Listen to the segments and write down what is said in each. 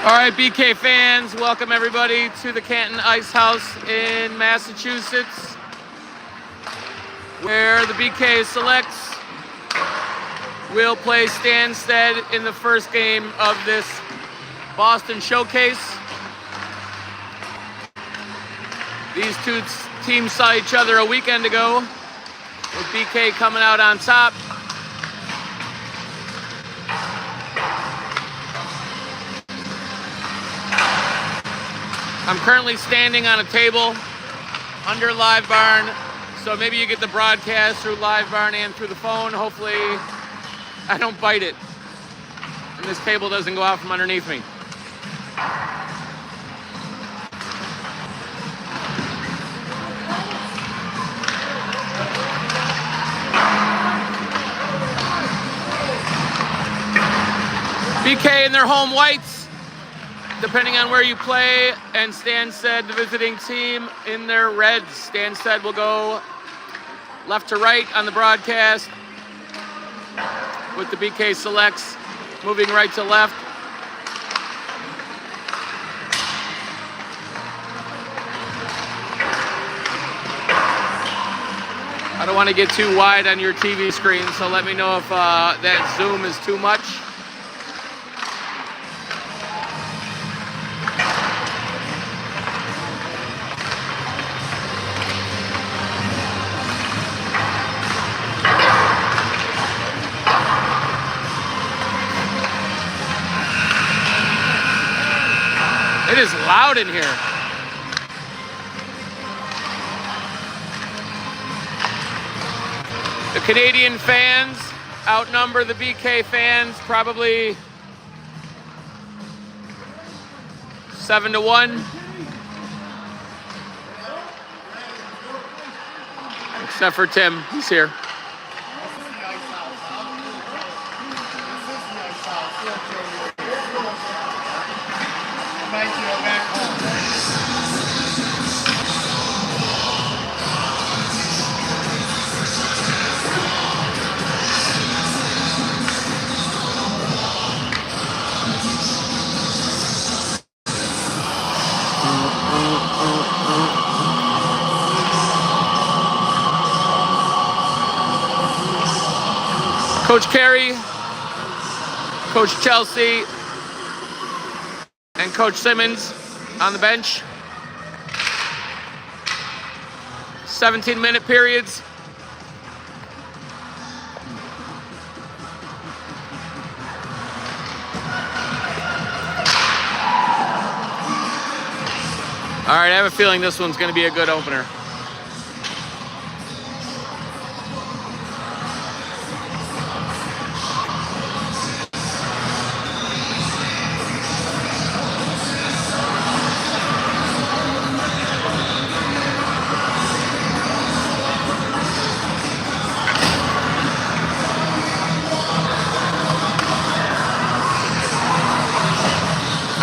All right, BK fans, welcome everybody to the Canton Ice House in Massachusetts, where the BK Selects will play Stanstead in the first game of this Boston Showcase. These two teams saw each other a weekend ago, with BK coming out on top. I'm currently standing on a table under Live Barn, so maybe you get the broadcast through Live Barn and through the phone. Hopefully I don't bite it and this table doesn't go out from underneath me. BK in their home whites, depending on where you play, and Stanstead, the visiting team, in their reds. Stanstead will go left to right on the broadcast, with the BK Selects moving right to left. I don't want to get too wide on your TV screen, so let me know if that zoom is too much. It is loud in here. The Canadian fans outnumber the BK fans probably 7-1. Except for Tim, he's here. Coach Carey, Coach Chelsea, and Coach Simmons on the bench. 17-minute periods. All right, I have a feeling this one's going to be a good opener.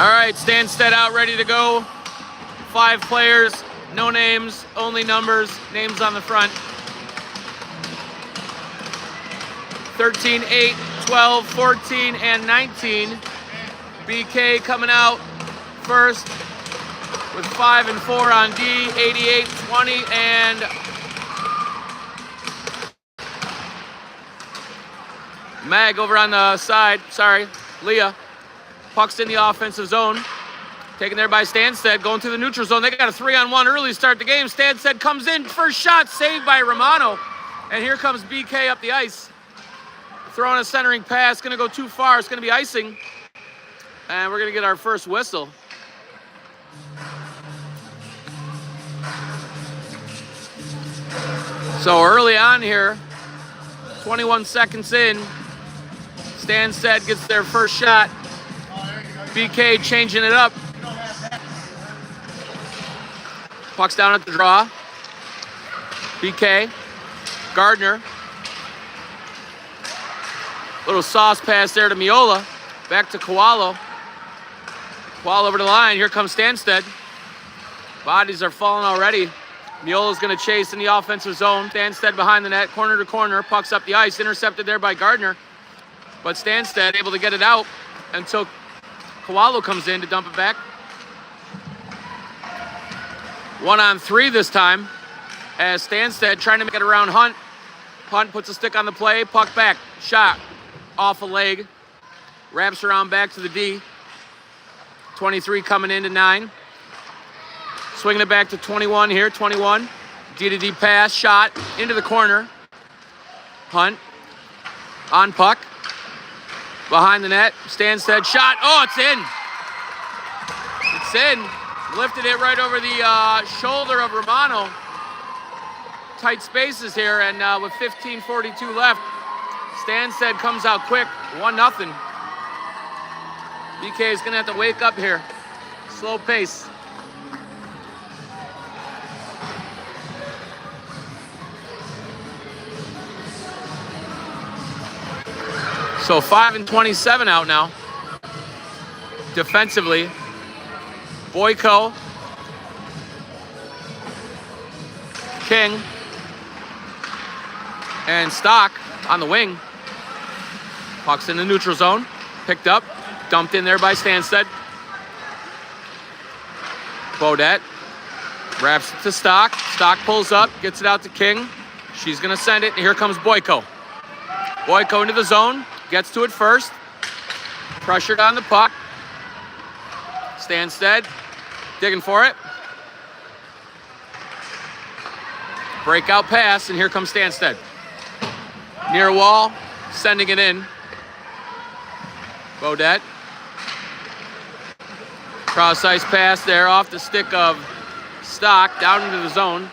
All right, Stanstead out, ready to go. 5 players, no names, only numbers, names on the front. 13, 8, 12, 14, and 19. BK coming out first with 5 and 4 on D, 88, 20, and Mag over on the side, sorry, Leah. Puck's in the offensive zone. Taken there by Stanstead, going to the neutral zone. They got a 3-on-1 early to start the game. Stanstead comes in, first shot saved by Romano. And here comes BK up the ice. Throwing a centering pass, gonna go too far. It's gonna be icing. And we're gonna get our first whistle. So early on here, 21 seconds in, Stanstead gets their first shot. BK changing it up. Puck's down at the draw. BK. Gardner. Little sauce pass there to Miola. Back to Koalo. Koalo over the line. Here comes Stanstead. Bodies are falling already. Miola's going to chase in the offensive zone. Stanstead behind the net, corner to corner. Puck's up the ice. Intercepted there by Gardner. But Stanstead able to get it out until Kowalo comes in to dump it back. 1-on-3 this time as Stanstead trying to make it around Hunt. Hunt puts a stick on the play, puck back, shot off a leg, wraps around back to the D. 23 coming into 9. Swinging it back to 21 here, 21. D-to-D pass, shot into the corner. Hunt on puck. Behind the net, Stanstead shot. Oh, it's in. It's in. Lifted it right over the shoulder of Romano. Tight spaces here, and with 15:42 left, Stanstead comes out quick, 1-0. BK is gonna have to wake up here. Slow pace. So 5-27 out now. Defensively, Boyko, King, and Stock on the wing. Puck's in the neutral zone. Picked up, dumped in there by Stanstead. Beaudet wraps it to Stock. Stock pulls up, gets it out to King. She's gonna send it, and here comes Boyko. Boyko into the zone, gets to it first. Pressured on the puck. Stanstead digging for it. Breakout pass, and here comes Stanstead. Near wall, sending it in. Beaudet. Cross-ice pass there off the stick of Stock down into the zone.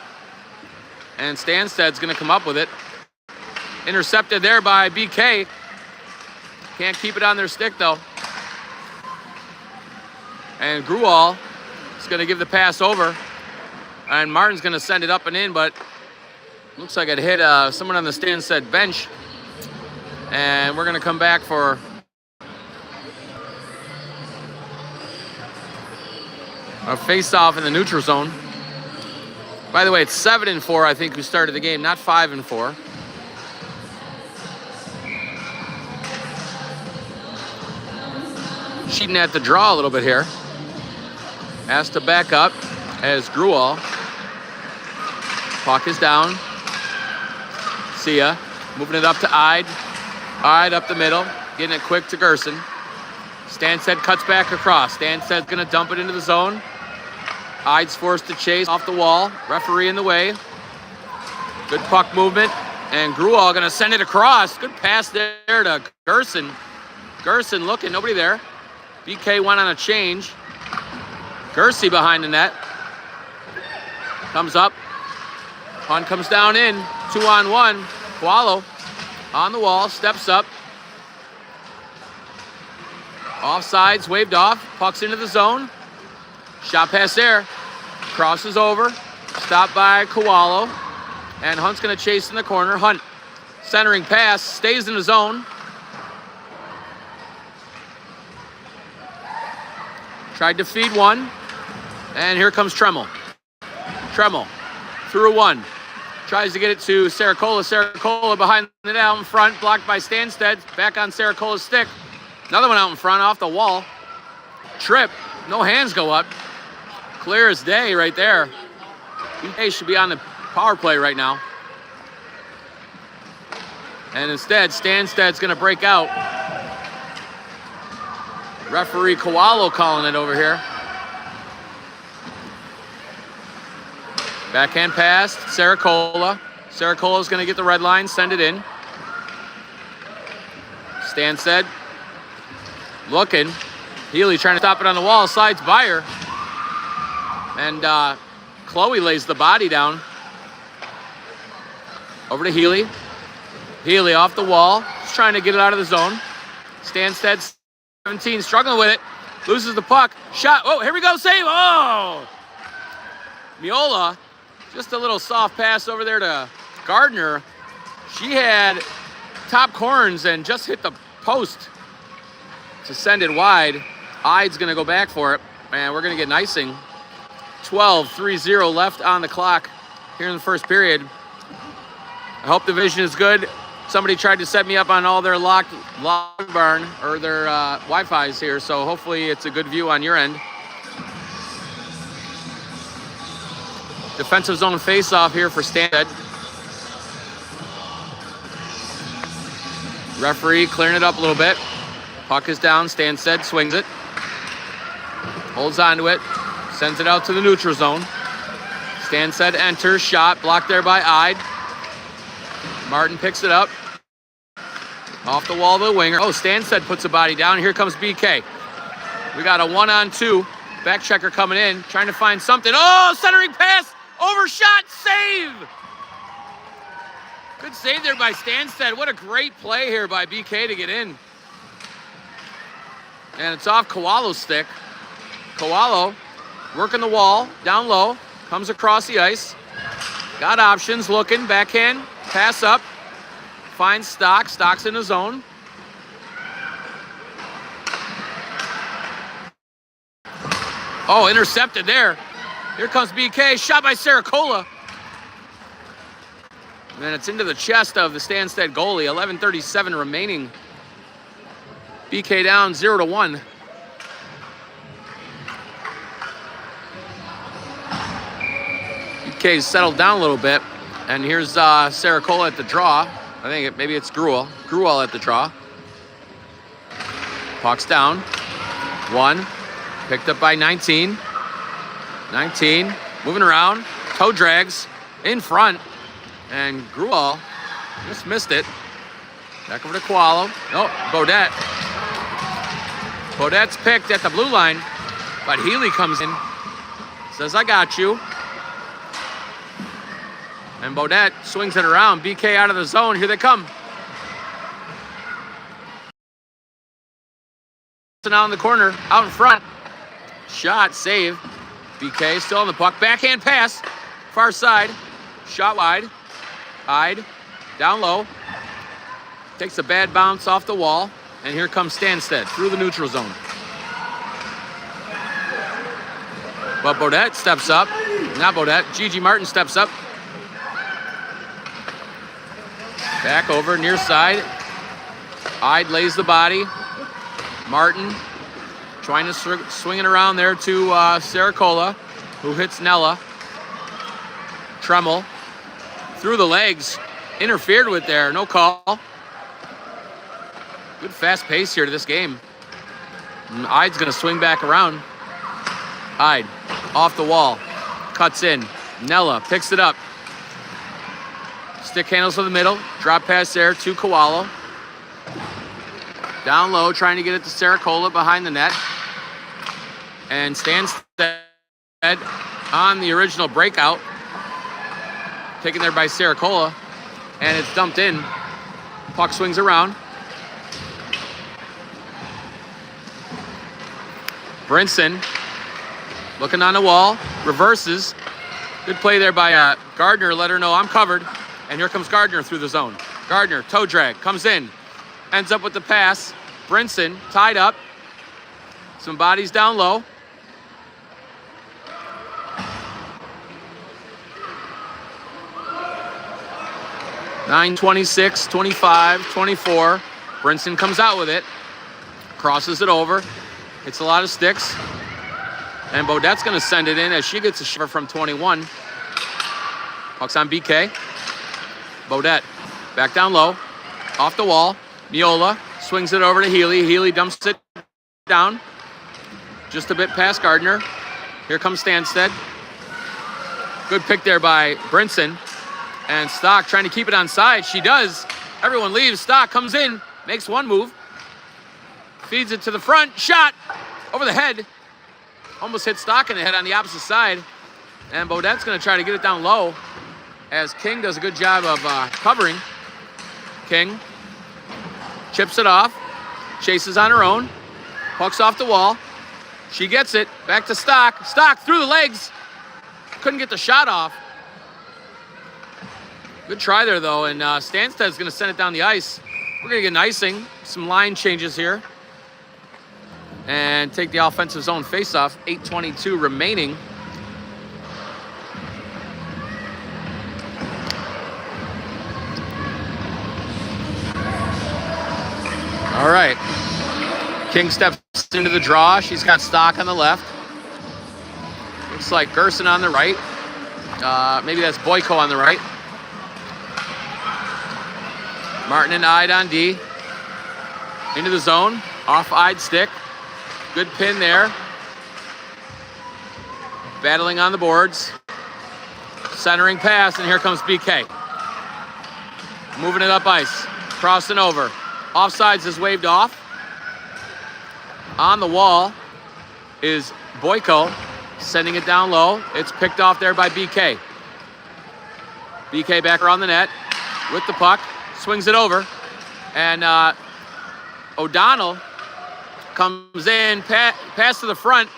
And Stanstead's going to come up with it. Intercepted there by BK. Can't keep it on their stick, though. And Gruwall is going to give the pass over. And Martin's going to send it up and in, but looks like it hit someone on the Stanstead bench. And we're going to come back for a face-off in the neutral zone. By the way, it's 7-4, I think, who started the game, not 5-4. Cheating at the draw a little bit here. Has to back up as Gruwall. Puck is down. See ya. Moving it up to Ide. Ide up the middle. Getting it quick to Gerson. Stanstead cuts back across. Stanstead's going to dump it into the zone. Ide's forced to chase off the wall. Referee in the way. Good puck movement. And Gruwall going to send it across. Good pass there to Gerson. Gerson looking. Nobody there. BK went on a change. Gersey behind the net. Comes up. Hunt comes down in. 2-on-1. Kowalo on the wall. Steps up. Offsides. Waved off. Puck's into the zone. Shot pass there. Crosses over. Stopped by Kowalo. And Hunt's going to chase in the corner. Hunt. Centering pass. Stays in the zone. Tried to feed one. And here comes Tremmel. Tremmel through one. Tries to get it to Saracola. Saracola behind the net out in front. Blocked by Stanstead. Back on Saracola's stick. Another one out in front off the wall. Trip. No hands go up. Clear as day right there. BK should be on the power play right now. And instead, Stanstead's going to break out. Referee Kowalo calling it over here. Backhand pass, Saracola. Saracola's going to get the red line, send it in. Stanstead looking. Healy trying to stop it on the wall, slides by her. And Chloe lays the body down. Over to Healy. Healy off the wall, just trying to get it out of the zone. Stanstead 17, struggling with it. Loses the puck. Shot. Oh, here we go. Save. Oh! Miola, just a little soft pass over there to Gardner. She had top corns and just hit the post to send it wide. Ide's going to go back for it. And we're going to get an icing. 12-3-0 left on the clock here in the first period. I hope the vision is good Somebody tried to set me up on all their locked log barn or their Wi-Fi's here, so hopefully it's a good view on your end. Defensive zone face-off here for Stanstead. Referee clearing it up a little bit. Puck is down. Stanstead swings it. Holds onto it. Sends it out to the neutral zone. Stanstead enters. Shot blocked there by Ide. Martin picks it up. Off the wall of the winger. Oh, Stanstead puts a body down. Here comes BK. We got a 1-on-2. Back checker coming in. Trying to find something. Oh, centering pass. Overshot. Save. Good save there by Stanstead. What a great play here by BK to get in. And it's off Kowalo's stick. Kowalo working the wall, down low, comes across the ice. Got options, looking, backhand, pass up. Finds Stock. Stock's in the zone. Oh, intercepted there. Here comes BK, shot by Saracola. And it's into the chest of the Stanstead goalie. 11:37 remaining. BK down 0-1. BK's settled down a little bit. And here's Saracola at the draw. I think maybe it's Gruel. Gruel at the draw. Puck's down. 1. Picked up by 19. 19. Moving around. Toe drags. In front. And Gruel just missed it. Back over to Kowalo. Oh, Bodette. Bodette's picked at the blue line, but Healy comes in. Says, I got you. And Bodette swings it around. BK out of the zone. Here they come. So now in the corner, out in front. Shot, save. BK still on the puck. Backhand pass. Far side. Shot wide. Ide, down low, takes a bad bounce off the wall, and here comes Stanstead through the neutral zone. But Bodette steps up, not Bodette, Gigi Martin steps up. Back over, near side. Ide lays the body. Martin trying to swing it around there to Saracola, who hits Nella. Tremmel. Through the legs, interfered with there, no call. Good fast pace here to this game. And Ide's gonna swing back around. Ide, off the wall, cuts in. Nella picks it up. Stick handles to the middle, drop pass there to Kowalo. Down low, trying to get it to Saracola behind the net. And Stanstead on the original breakout. Taken there by Saracola, and it's dumped in. Puck swings around. Brinson looking on the wall, reverses. Good play there by Gardner, let her know I'm covered. And here comes Gardner through the zone. Gardner, toe drag, comes in, ends up with the pass. Brinson tied up. Some bodies down low. Nine, 26, 25, 24. Brinson comes out with it. Crosses it over. Hits a lot of sticks. And Bodette's going to send it in as she gets a shiver from 21. Puck's on BK. Bodette back down low. Off the wall. Miola swings it over to Healy. Healy dumps it down. Just a bit past Gardner. Here comes Stanstead. Good pick there by Brinson. And Stock trying to keep it on side. She does. Everyone leaves. Stock comes in. Makes one move. Feeds it to the front. Shot. Over the head. Almost hit Stock in the head on the opposite side. And Bodette's going to try to get it down low. As King does a good job of covering. King chips it off. Chases on her own. Puck's off the wall. She gets it. Back to Stock. Stock through the legs. Couldn't get the shot off. Good try there, though, and Stanstead's going to send it down the ice. We're going to get an icing, some line changes here, and take the offensive zone faceoff. 8:22 remaining. All right. King steps into the draw. She's got Stock on the left. Looks like Gerson on the right. Maybe that's Boyko on the right. Martin and Ide on D. Into the zone. Off Ide stick. Good pin there. Battling on the boards. Centering pass, and here comes BK. Moving it up ice. Crossing over. Offsides is waved off. On the wall is Boyko. Sending it down low. It's picked off there by BK. BK back around the net with the puck. Swings it over. And O'Donnell comes in. Pass to the front.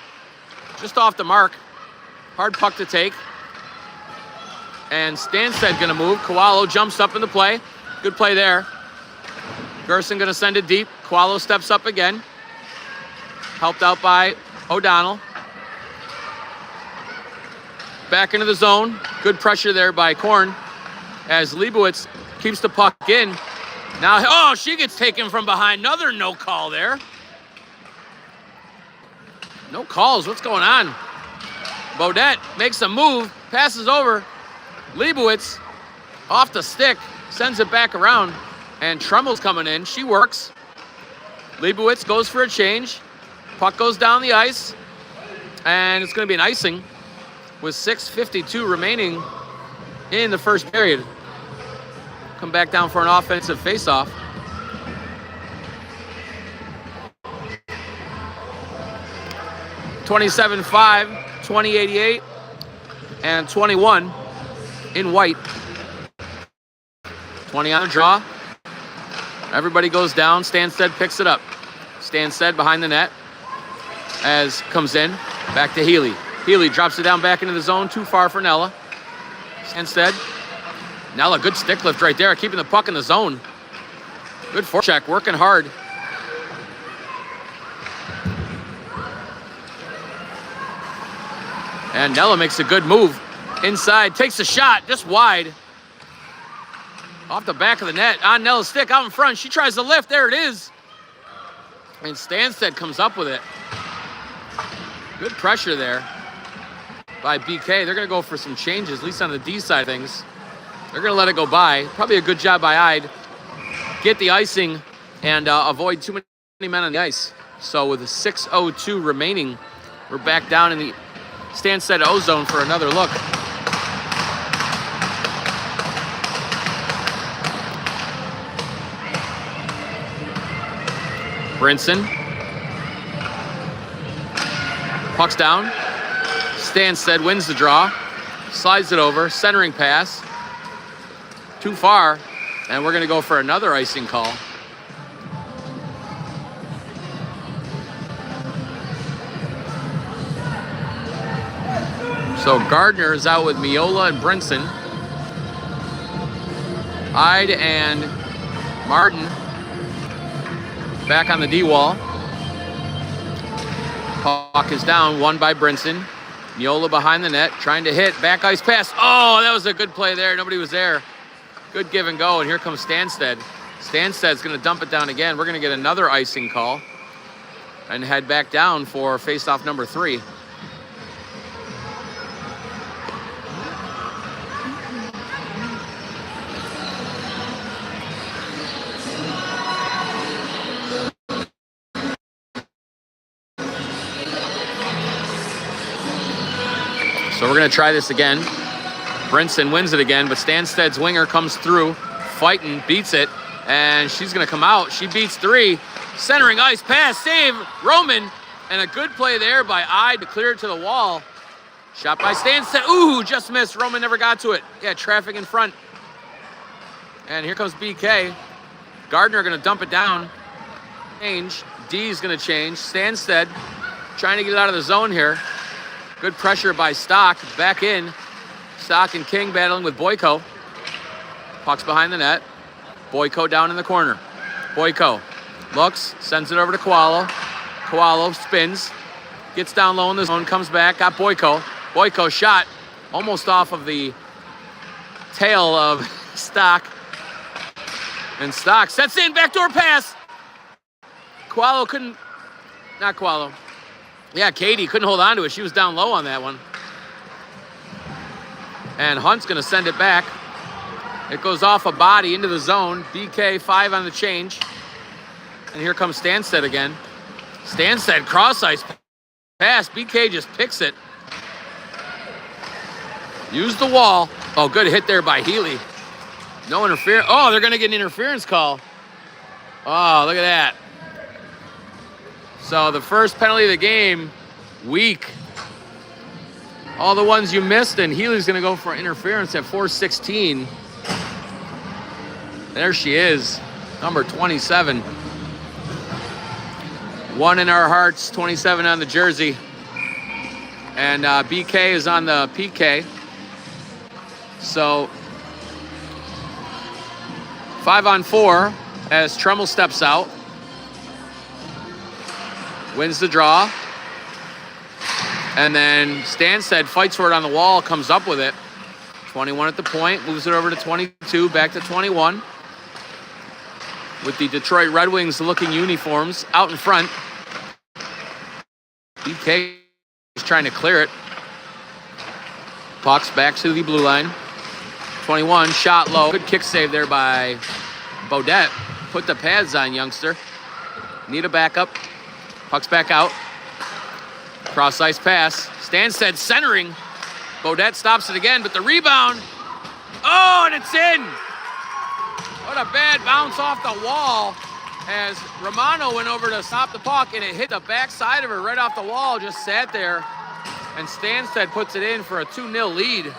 Just off the mark. Hard puck to take. And Stanstead going to move. Kowalo jumps up in the play. Good play there. Gerson going to send it deep. Kowalo steps up again. Helped out by O'Donnell. Back into the zone. Good pressure there by Korn as Leibowitz keeps the puck in. Now, she gets taken from behind. Another no call there. No calls. What's going on? Bodette makes a move. Passes over. Leibowitz off the stick. Sends it back around. And Trumbull's coming in. She works. Leibowitz goes for a change. Puck goes down the ice. And it's going to be an icing with 6:52 remaining in the first period. Come back down for an offensive faceoff. (27-5), 20-88, and 21 in white. 20 on the draw. Everybody goes down. Stanstead picks it up. Stanstead behind the net as comes in. Back to Healy. Healy drops it down back into the zone. Too far for Nella. Stanstead. Nella, good stick lift right there. Keeping the puck in the zone. Good forecheck. Working hard. And Nella makes a good move. Inside. Takes a shot. Just wide. Off the back of the net. On Nella's stick. Out in front. She tries to lift. There it is. And Stanstead comes up with it. Good pressure there by BK. They're going to go for some changes, at least on the D side of things. They're going to let it go by. Probably a good job by Ide. Get the icing and avoid too many men on the ice. So with 6:02 remaining, we're back down in the Stanstead O-zone for another look. Brinson. Puck's down. Stanstead wins the draw. Slides it over. Centering pass. Too far. And we're going to go for another icing call. So Gardner is out with Miola and Brinson. Ide and Martin back on the D-wall. Puck is down, won by Brinson. Miola behind the net, trying to hit. Back ice pass. Oh, that was a good play there. Nobody was there. Good give and go, and here comes Stanstead. Stanstead's going to dump it down again. We're going to get another icing call and head back down for face-off number 3. So we're going to try this again. Brinson wins it again, but Stanstead's winger comes through, fighting, beats it, and she's going to come out. She beats 3. Centering ice pass, save, Roman, and a good play there by Ide to clear it to the wall. Shot by Stanstead. Ooh, just missed. Roman never got to it. Yeah, traffic in front. And here comes BK. Gardner going to dump it down. Change. D's going to change. Stanstead trying to get it out of the zone here. Good pressure by Stock. Back in. Stock and King battling with Boyko. Puck's behind the net. Boyko down in the corner. Boyko looks, sends it over to Kowalo. Kowalo spins. Gets down low in the zone, comes back, got Boyko. Boyko shot almost off of the tail of Stock. And Stock sets in, backdoor pass. Koalo couldn't, not Koalo. Yeah, Katie couldn't hold on to it. She was down low on that one. And Hunt's going to send it back. It goes off a body into the zone. BK 5 on the change. And here comes Stanstead again. Stanstead cross-ice pass. BK just picks it. Use the wall. Oh, good hit there by Healy. No interference. Oh, they're going to get an interference call. Oh, look at that. So the first penalty of the game, weak. All the ones you missed, and Healy's going to go for interference at 4:16. There she is, number 27. 1 in our hearts, 27 on the jersey. And BK is on the PK. So 5-on-4 as Tremmel steps out. Wins the draw. And then Stanstead fights for it on the wall, comes up with it. 21 at the point, moves it over to 22, back to 21. With the Detroit Red Wings looking uniforms out in front. BK is trying to clear it. Puck's back to the blue line. 21, shot low. Good kick save there by Beaudet. Put the pads on, youngster. Need a backup. Puck's back out. Cross-ice pass. Stanstead centering. Beaudet stops it again, but the rebound. Oh, and it's in. What a bad bounce off the wall as Romano went over to stop the puck, and it hit the backside of her right off the wall, just sat there, and Stanstead puts it in for a 2-0 lead.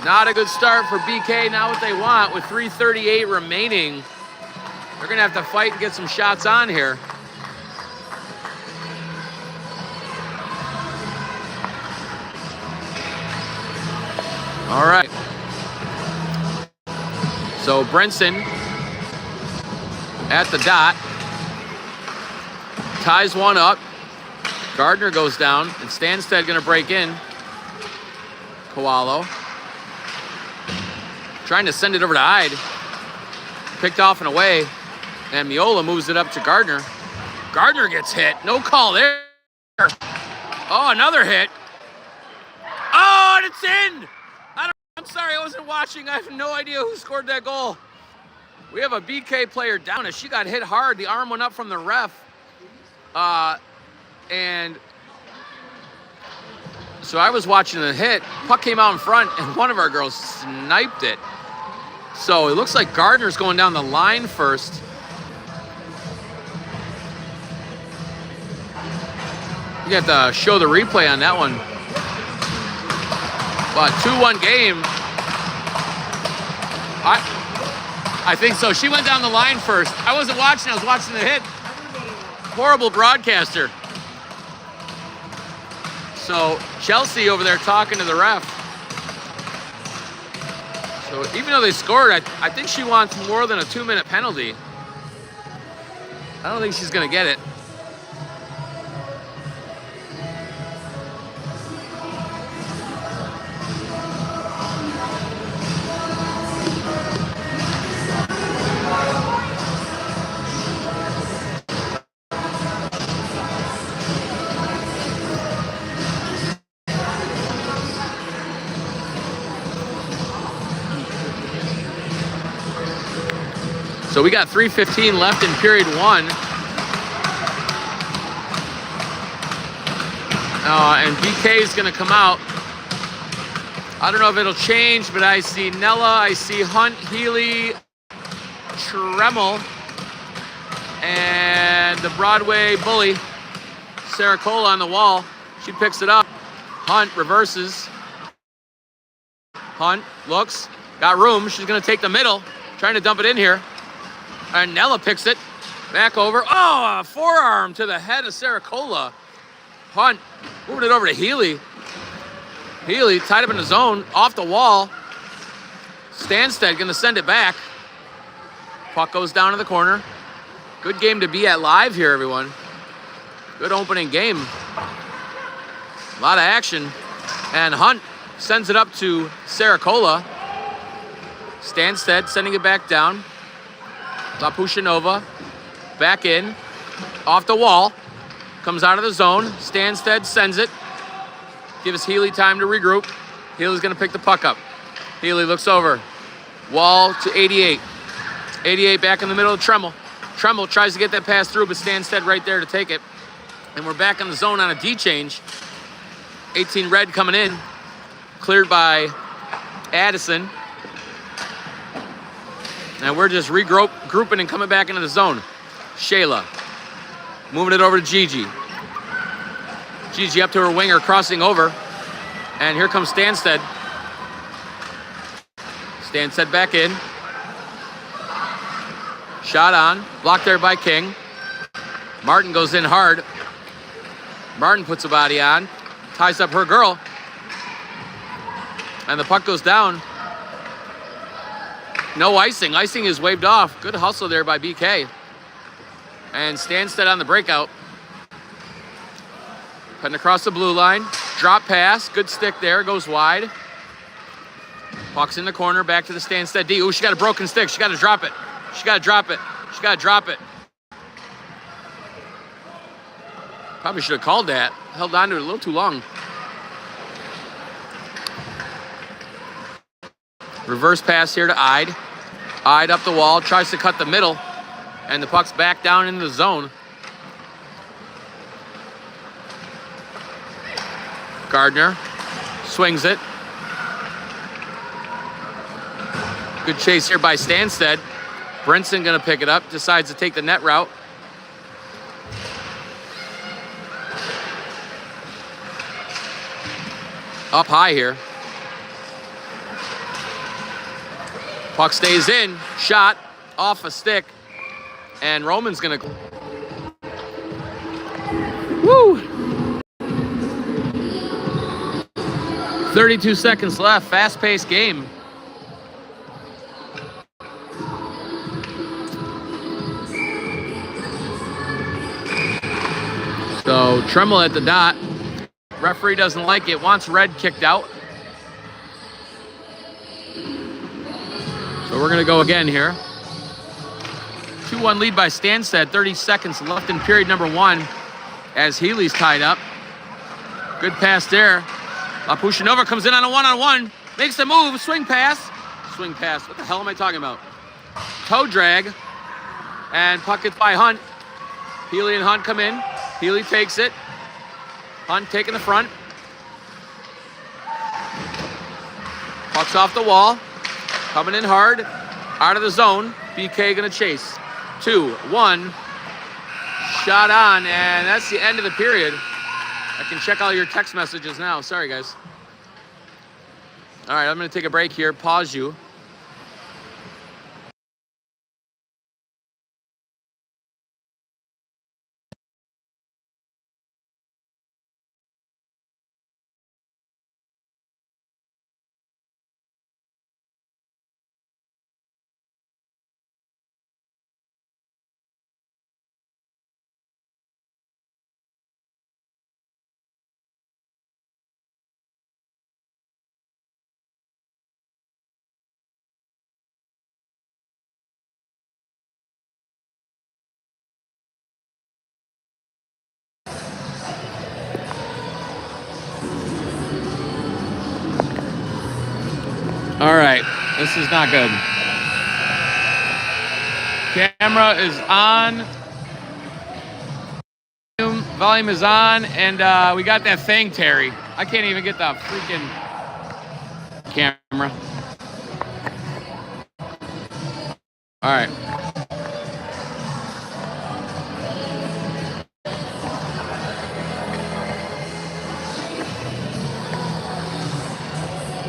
Not a good start for BK, not what they want with 3:38 remaining. They're going to have to fight and get some shots on here. All right. So Brinson at the dot. Ties one up. Gardner goes down, and Stanstead going to break in. Koalo. Trying to send it over to Ide. Picked off and away. And Miola moves it up to Gardner. Gardner gets hit. No call there. Oh, another hit. Oh, and it's in. I'm sorry, I wasn't watching. I have no idea who scored that goal. We have a BK player down as she got hit hard. The arm went up from the ref. And so I was watching the hit. Puck came out in front, and one of our girls sniped it. So it looks like Gardner's going down the line first. You have to show the replay on that one. But 2-1 game. I think so. She went down the line first. I wasn't watching. I was watching the hit. Horrible broadcaster. So Chelsea over there talking to the ref. So even though they scored, I think she wants more than a 2-minute penalty. I don't think she's going to get it. So we got 3:15 left in period one. And BK is going to come out. I don't know if it'll change, but I see Nella, I see Hunt, Healy, Tremmel, and the Broadway bully, Sarah Cole on the wall. She picks it up. Hunt reverses. Hunt looks, got room. She's going to take the middle, trying to dump it in here. And Nella picks it back over. Oh, a forearm to the head of Sarah Cola. Hunt moving it over to Healy. Healy tied up in the zone, off the wall. Stanstead going to send it back. Puck goes down in the corner. Good game to be at live here, everyone. Good opening game. A lot of action. And Hunt sends it up to Sarah Cola. Stanstead sending it back down. Pushanova back in, off the wall, comes out of the zone. Stanstead sends it, gives Healy time to regroup. Healy's gonna pick the puck up. Healy looks over, wall to 88. 88 back in the middle of Tremmel. Tremmel tries to get that pass through, but Stanstead right there to take it. And we're back in the zone on a D change. 18 red coming in, cleared by Addison. And we're just regrouping and coming back into the zone. Shayla moving it over to Gigi. Gigi up to her winger, crossing over. And here comes Stanstead. Stanstead back in. Shot on, blocked there by King. Martin goes in hard. Martin puts a body on, ties up her girl. And the puck goes down. No icing. Icing is waved off. Good hustle there by BK. And Stanstead on the breakout. Cutting across the blue line. Drop pass. Good stick there. Goes wide. Puck's in the corner. Back to the Stanstead D. Ooh, she got a broken stick. She got to drop it. She got to drop it. She got to drop it. Probably should have called that. Held on to it a little too long. Reverse pass here to Ide. Ide up the wall, tries to cut the middle, and the puck's back down into the zone. Gardner swings it. Good chase here by Stanstead. Brinson gonna pick it up, decides to take the net route. Up high here. Puck stays in, shot off a stick, and Roman's gonna. Woo! 32 seconds left, fast-paced game. So Tremmel at the dot. Referee doesn't like it, wants red kicked out. So we're gonna go again here. 2-1 lead by Stanstead, 30 seconds left in period number 1 as Healy's tied up. Good pass there. Pushanova comes in on a one-on-one, makes the move, swing pass. Swing pass, what the hell am I talking about? Toe drag, and puck gets by Hunt. Healy and Hunt come in. Healy takes it. Hunt taking the front. Puck's off the wall. Coming in hard. Out of the zone. BK gonna chase. 2-1. Shot on, and that's the end of the period. I can check all your text messages now. Sorry, guys. All right, I'm gonna take a break here. Pause you. All right, this is not good. Camera is on. Volume is on, and we got that thing, Terry. I can't even get the freaking camera. All right.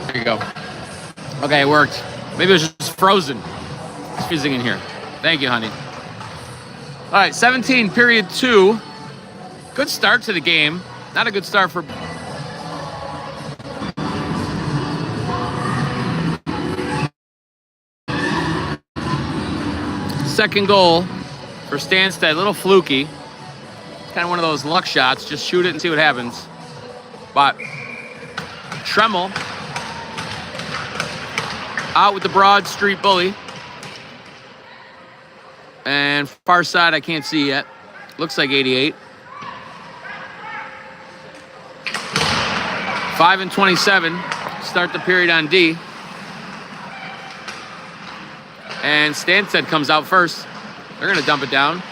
There you go. Okay, it worked. Maybe it was just frozen. It's freezing in here. Thank you, honey. All right, 17, period 2. Good start to the game. Not a good start for... Second goal for Stanstead, a little fluky. It's kind of one of those luck shots. Just shoot it and see what happens. But Tremmel out with the Broad Street bully. And far side, I can't see yet. Looks like 88. 5:27. Start the period on D. And Stanstead comes out first. They're going to dump it down.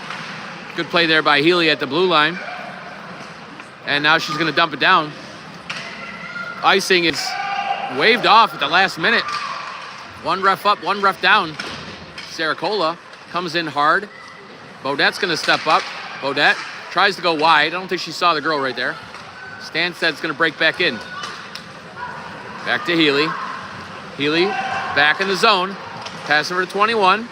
Good play there by Healy at the blue line. And now she's going to dump it down. Icing is waved off at the last minute. One ref up, one ref down. Saracola comes in hard. Bodette's going to step up. Bodette tries to go wide. I don't think she saw the girl right there. Stanstead's going to break back in. Back to Healy. Healy back in the zone. Pass over to 21.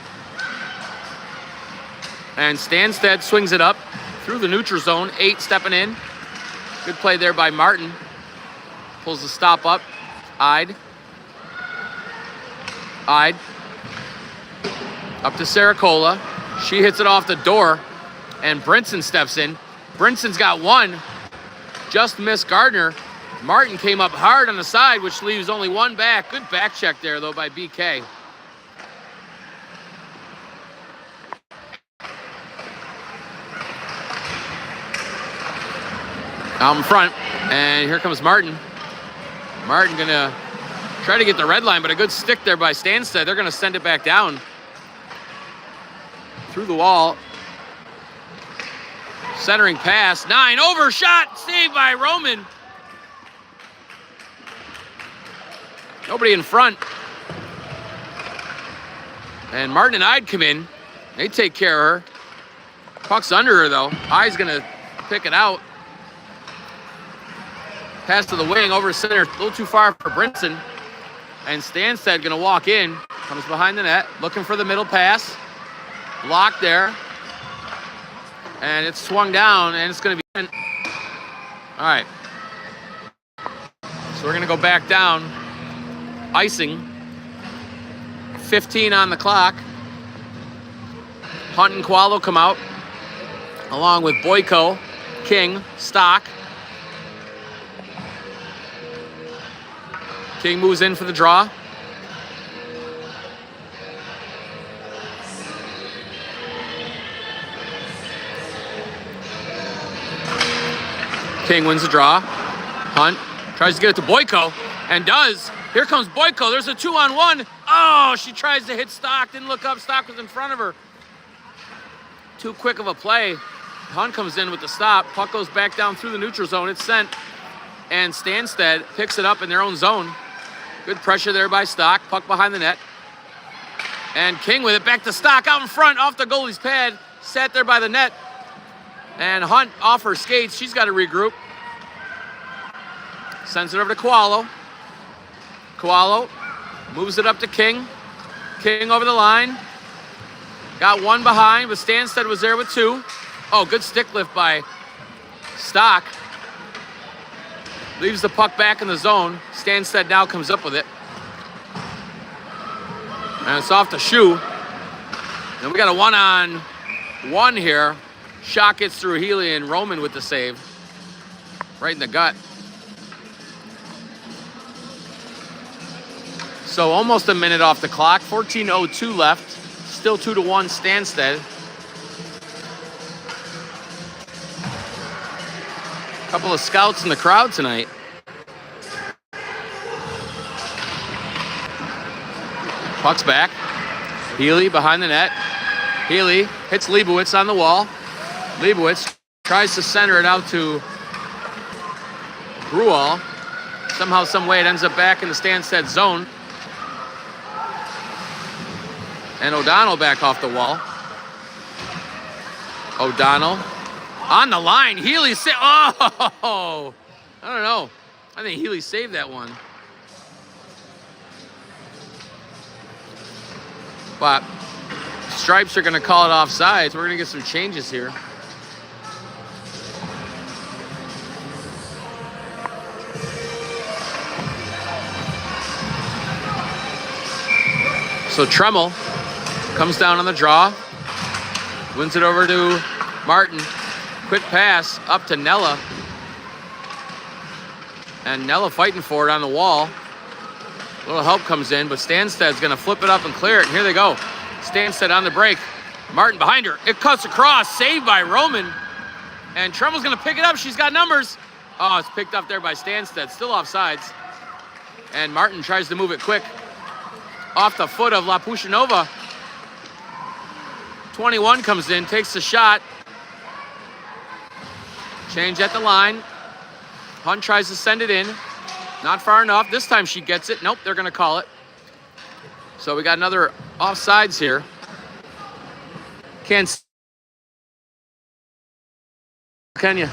And Stanstead swings it up through the neutral zone. 8 stepping in. Good play there by Martin. Pulls the stop up. Ide. Up to Saracola. She hits it off the door. And Brinson steps in. Brinson's got one. Just missed Gardner. Martin came up hard on the side, which leaves only one back. Good back check there, though, by BK. Out in front, and here comes Martin. Martin gonna try to get the red line, but a good stick there by Stanstead. They're gonna send it back down. Through the wall. Centering pass, 9, overshot, saved by Roman. Nobody in front. And Martin and Ide come in. They take care of her. Puck's under her, though. Ide's gonna pick it out. Pass to the wing, over center, a little too far for Brinson. And Stanstead gonna walk in, comes behind the net, looking for the middle pass. Blocked there. And it's swung down, and it's gonna be in. All right. So we're gonna go back down. Icing. 15 on the clock. Hunt and Qualo come out, along with Boyko, King, Stock. King moves in for the draw. King wins the draw. Hunt tries to get it to Boyko, and does. Here comes Boyko. There's a 2-on-1. Oh, she tries to hit Stock. Didn't look up. Stock was in front of her. Too quick of a play. Hunt comes in with the stop. Puck goes back down through the neutral zone. It's sent. And Stanstead picks it up in their own zone. Good pressure there by Stock. Puck behind the net. And King with it back to Stock out in front off the goalie's pad. Sat there by the net. And Hunt off her skates. She's got to regroup. Sends it over to Qualo. Qualo moves it up to King. King over the line. Got one behind, but Stanstead was there with 2. Oh, good stick lift by Stock. Leaves the puck back in the zone. Stanstead now comes up with it. And it's off the shoe. And we got a 1-on-1 here. Shot gets through Healy, and Roman with the save. Right in the gut. So almost a minute off the clock. 14:02 left. Still 2-1 Stanstead. Couple of scouts in the crowd tonight. Puck's back. Healy behind the net. Healy hits Leibowitz on the wall. Leibowitz tries to center it out to Grual. Somehow, some way, it ends up back in the Stanstead zone. And O'Donnell back off the wall. O'Donnell on the line. Healy oh! I don't know. I think Healy saved that one. But Stripes are going to call it offsides. We're going to get some changes here. So Tremmel comes down on the draw, wins it over to Martin. Quick pass up to Nella. And Nella fighting for it on the wall. A little help comes in, but Stanstead's going to flip it up and clear it. And here they go. Stanstead on the break. Martin behind her. It cuts across. Saved by Roman. And Tremble's going to pick it up. She's got numbers. Oh, it's picked up there by Stanstead. Still offsides. And Martin tries to move it quick. Off the foot of Lapushinova. 21 comes in, takes the shot. Change at the line. Hunt tries to send it in. Not far enough. This time she gets it. Nope, they're going to call it. So we got another offsides here. Can you?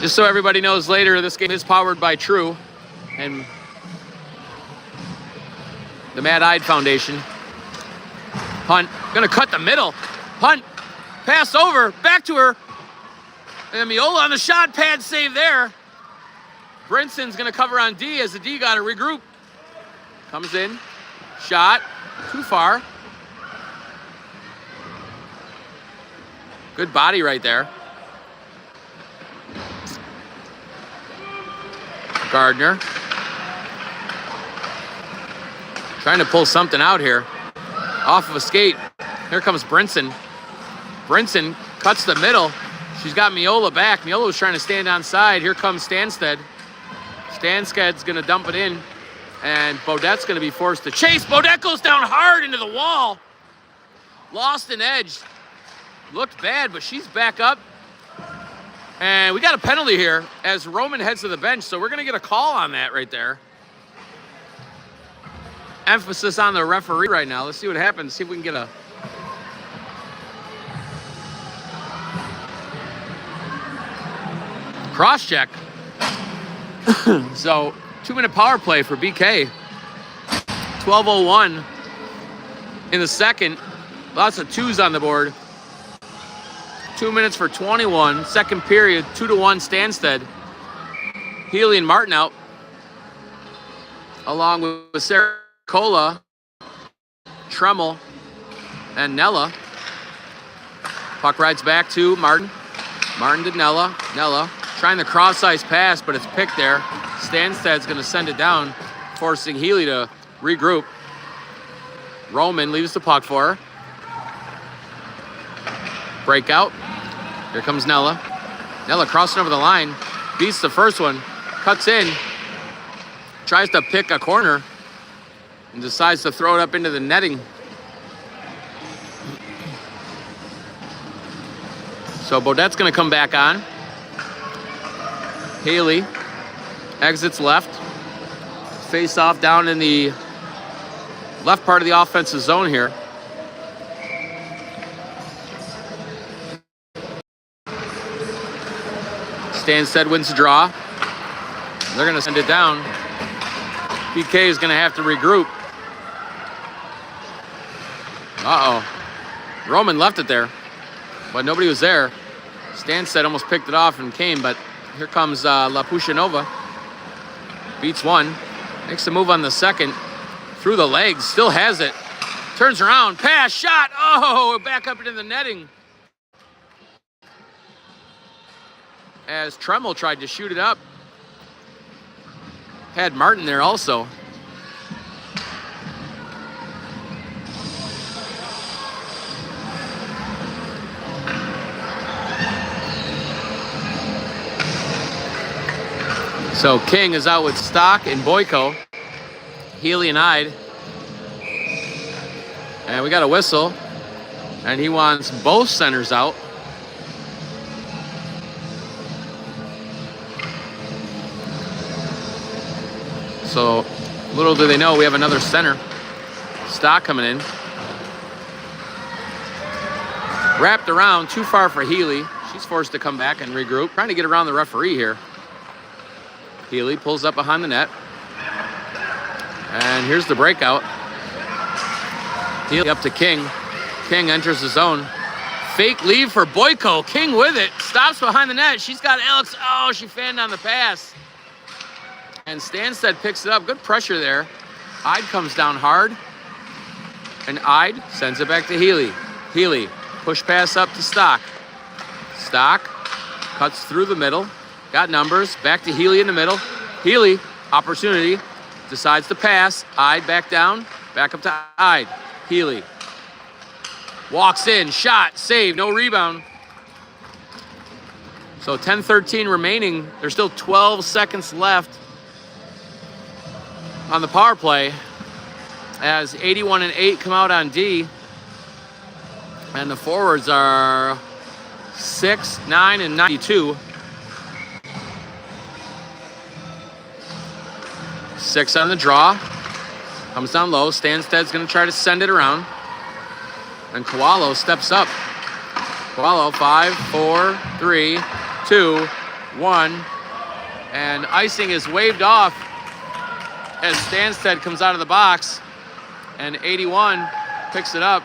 Just so everybody knows later, this game is powered by True and the Mad Eyed Foundation. Hunt, gonna cut the middle. Hunt, pass over, back to her. And Miola on the shot pad save there. Brinson's gonna cover on D as the D got to regroup. Comes in, shot, too far. Good body right there. Gardner. Trying to pull something out here. Off of a skate. Here comes Brinson. Brinson cuts the middle. She's got Miola back. Miola was trying to stand on side. Here comes Stanstead. Stanstead's going to dump it in. And Baudette's going to be forced to chase. Baudette goes down hard into the wall. Lost an edge. Looked bad, but she's back up. And we got a penalty here as Roman heads to the bench, so we're going to get a call on that right there. Emphasis on the referee right now. Let's see what happens. See if we can get a... cross-check. So, 2-minute power play for BK. 12:01 in the second. Lots of twos on the board. 2 minutes for 21. Second period, 2-1 Stanstead. Healy and Martin out. Along with Sarah Cola, Tremmel, and Nella. Puck rides back to Martin. Martin to Nella. Nella trying the cross-ice pass, but it's picked there. Stanstead's going to send it down, forcing Healy to regroup. Roman leaves the puck for her. Breakout. Here comes Nella. Nella crossing over the line. Beats the first one. Cuts in. Tries to pick a corner. And decides to throw it up into the netting. So Baudette's going to come back on. Haley exits left. Face off down in the left part of the offensive zone here. Stanstead wins the draw. They're going to send it down. PK is going to have to regroup. Uh-oh. Roman left it there, but nobody was there. Stanstead almost picked it off and came, but here comes Lapushinova. Beats one. Makes a move on the second. Through the legs. Still has it. Turns around. Pass. Shot. Oh, back up into the netting. As Tremmel tried to shoot it up. Had Martin there also. So King is out with Stock and Boyko. Healy and Ide. And we got a whistle. And he wants both centers out. So little do they know we have another center. Stock coming in. Wrapped around, too far for Healy. She's forced to come back and regroup. Trying to get around the referee here. Healy pulls up behind the net. And here's the breakout. Healy up to King. King enters the zone. Fake leave for Boyko. King with it. Stops behind the net. She's got Alex. Oh, she fanned on the pass. And Stanstead picks it up. Good pressure there. Ide comes down hard. And Ide sends it back to Healy. Healy, push pass up to Stock. Stock cuts through the middle. Got numbers. Back to Healy in the middle. Healy, opportunity. decides to pass. Ide back down. Back up to Ide. Healy. Walks in. Shot. Save. No rebound. So 10-13 remaining. There's still 12 seconds left on the power play as 81 and 8 come out on D. And the forwards are 6, 9, and 92. 6 on the draw. Comes down low. Stanstead's going to try to send it around. And Kowalo steps up. Kowalo, 5, 4, 3, 2, 1. And icing is waved off as Stanstead comes out of the box. And 81 picks it up.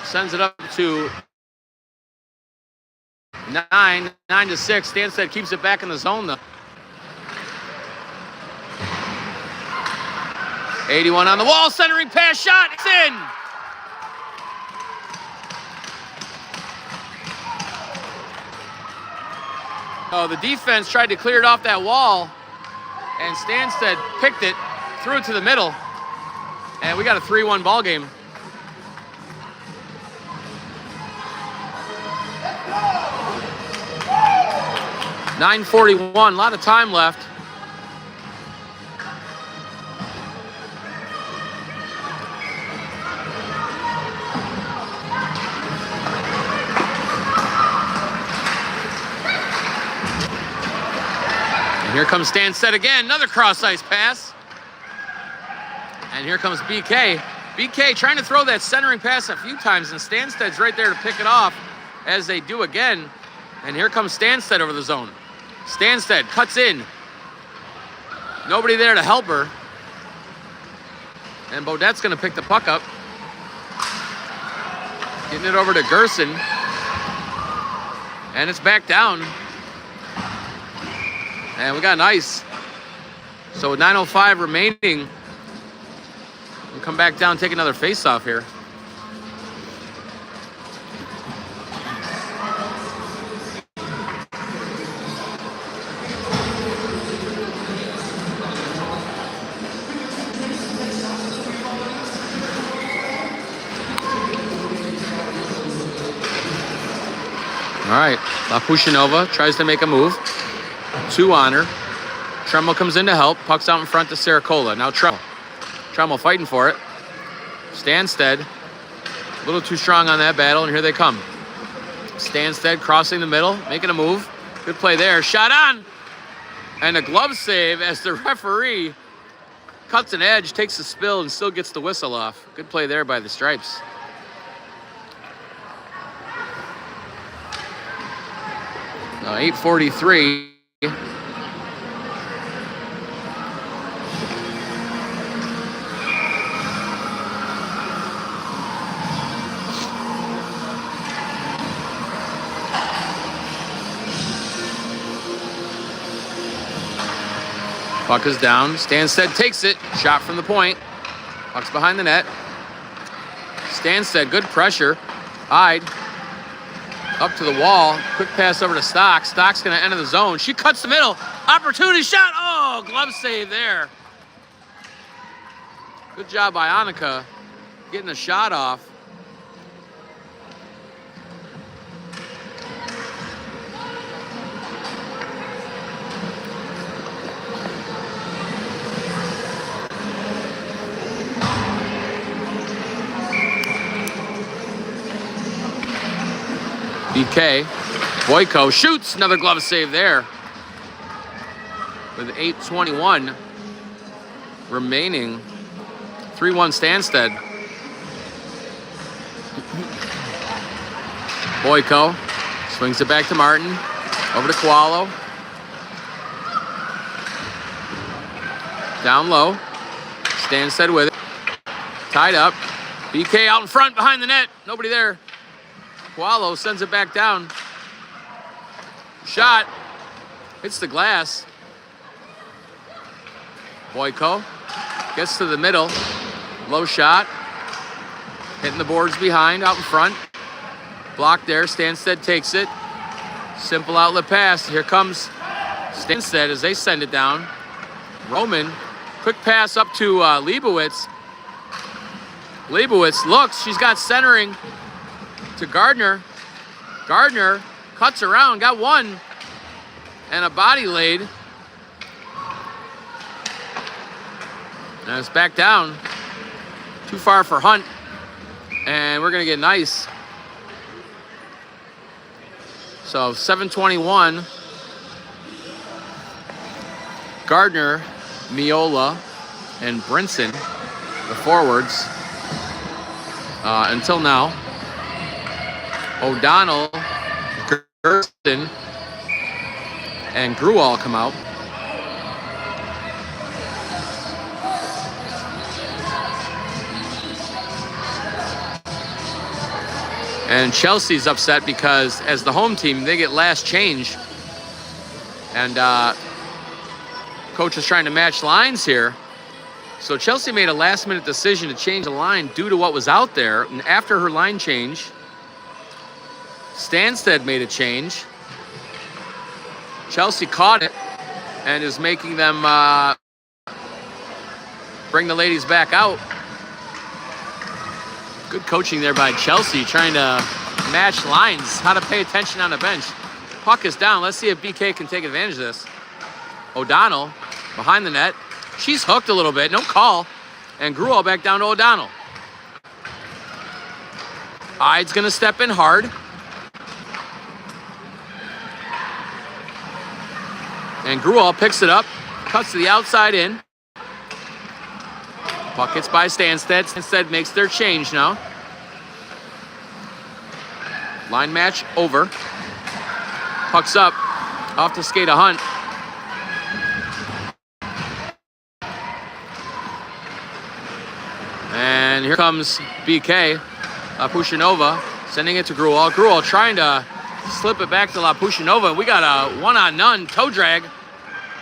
Sends it up to 9 to 6. Stanstead keeps it back in the zone, though. 81 on the wall, centering pass, shot, it's in. Oh, the defense tried to clear it off that wall, and Stanstead picked it, threw it to the middle, and we got a 3-1 ball game. .941, a lot of time left. And here comes Stanstead again, another cross-ice pass. And here comes BK. BK trying to throw that centering pass a few times, and Stanstead's right there to pick it off as they do again. And here comes Stanstead over the zone. Stanstead cuts in. Nobody there to help her. And Beaudet's going to pick the puck up. Getting it over to Gerson. And it's back down. And we got an ice. So with 9:05 remaining, we'll come back down and take another face-off here. All right, Lapushinova tries to make a move. 2 on her. Tremmel comes in to help. Puck's out in front to Saracola. Now Tremmel fighting for it. Stanstead, a little too strong on that battle, and here they come. Stanstead crossing the middle, making a move. Good play there. Shot on! And a glove save as the referee cuts an edge, takes a spill, and still gets the whistle off. Good play there by the Stripes. Now 8:43. Puck is down. Stanstead takes it. Shot from the point. Puck's behind the net. Stanstead, good pressure. Ide. Up to the wall. Quick pass over to Stock. Stock's going to enter the zone. She cuts the middle. Opportunity shot. Oh, glove save there. Good job by Annika getting the shot off. BK. Boyko shoots. Another glove save there. With 8:21 remaining. 3-1 Stanstead. Boyko swings it back to Martin. Over to Kowalo. Down low. Stanstead with it. Tied up. BK out in front behind the net. Nobody there. Kowalo sends it back down. Shot. Hits the glass. Boyko gets to the middle. Low shot. Hitting the boards behind, out in front. Blocked there. Stanstead takes it. Simple outlet pass. Here comes Stanstead as they send it down. Roman Quick pass up to Leibowitz. Leibowitz looks. She's got centering to Gardner. Gardner cuts around. Got one. And a body laid. And it's back down. Too far for Hunt. And we're going to get nice. So 7:21. Gardner, Miola, and Brinson, the forwards. Until now. O'Donnell, Gersten, and Grual come out. And Chelsea's upset because as the home team, they get last change. And coach is trying to match lines here. So Chelsea made a last-minute decision to change the line due to what was out there. And after her line change, Stanstead made a change. Chelsea caught it and is making them bring the ladies back out. Good coaching there by Chelsea, trying to match lines, how to pay attention on the bench. Puck is down. Let's see if BK can take advantage of this. O'Donnell behind the net. She's hooked a little bit. No call. And Gruel back down to O'Donnell. Hyde's going to step in hard. And Gruel picks it up. Cuts to the outside in. Puck hits by Stanstead. Stanstead makes their change now. Line match over. Puck's up. Off to skate a Hunt. And here comes BK. Pushinova sending it to Gruel. Gruel trying to slip it back to La Pushinova. We got a one-on-none toe drag.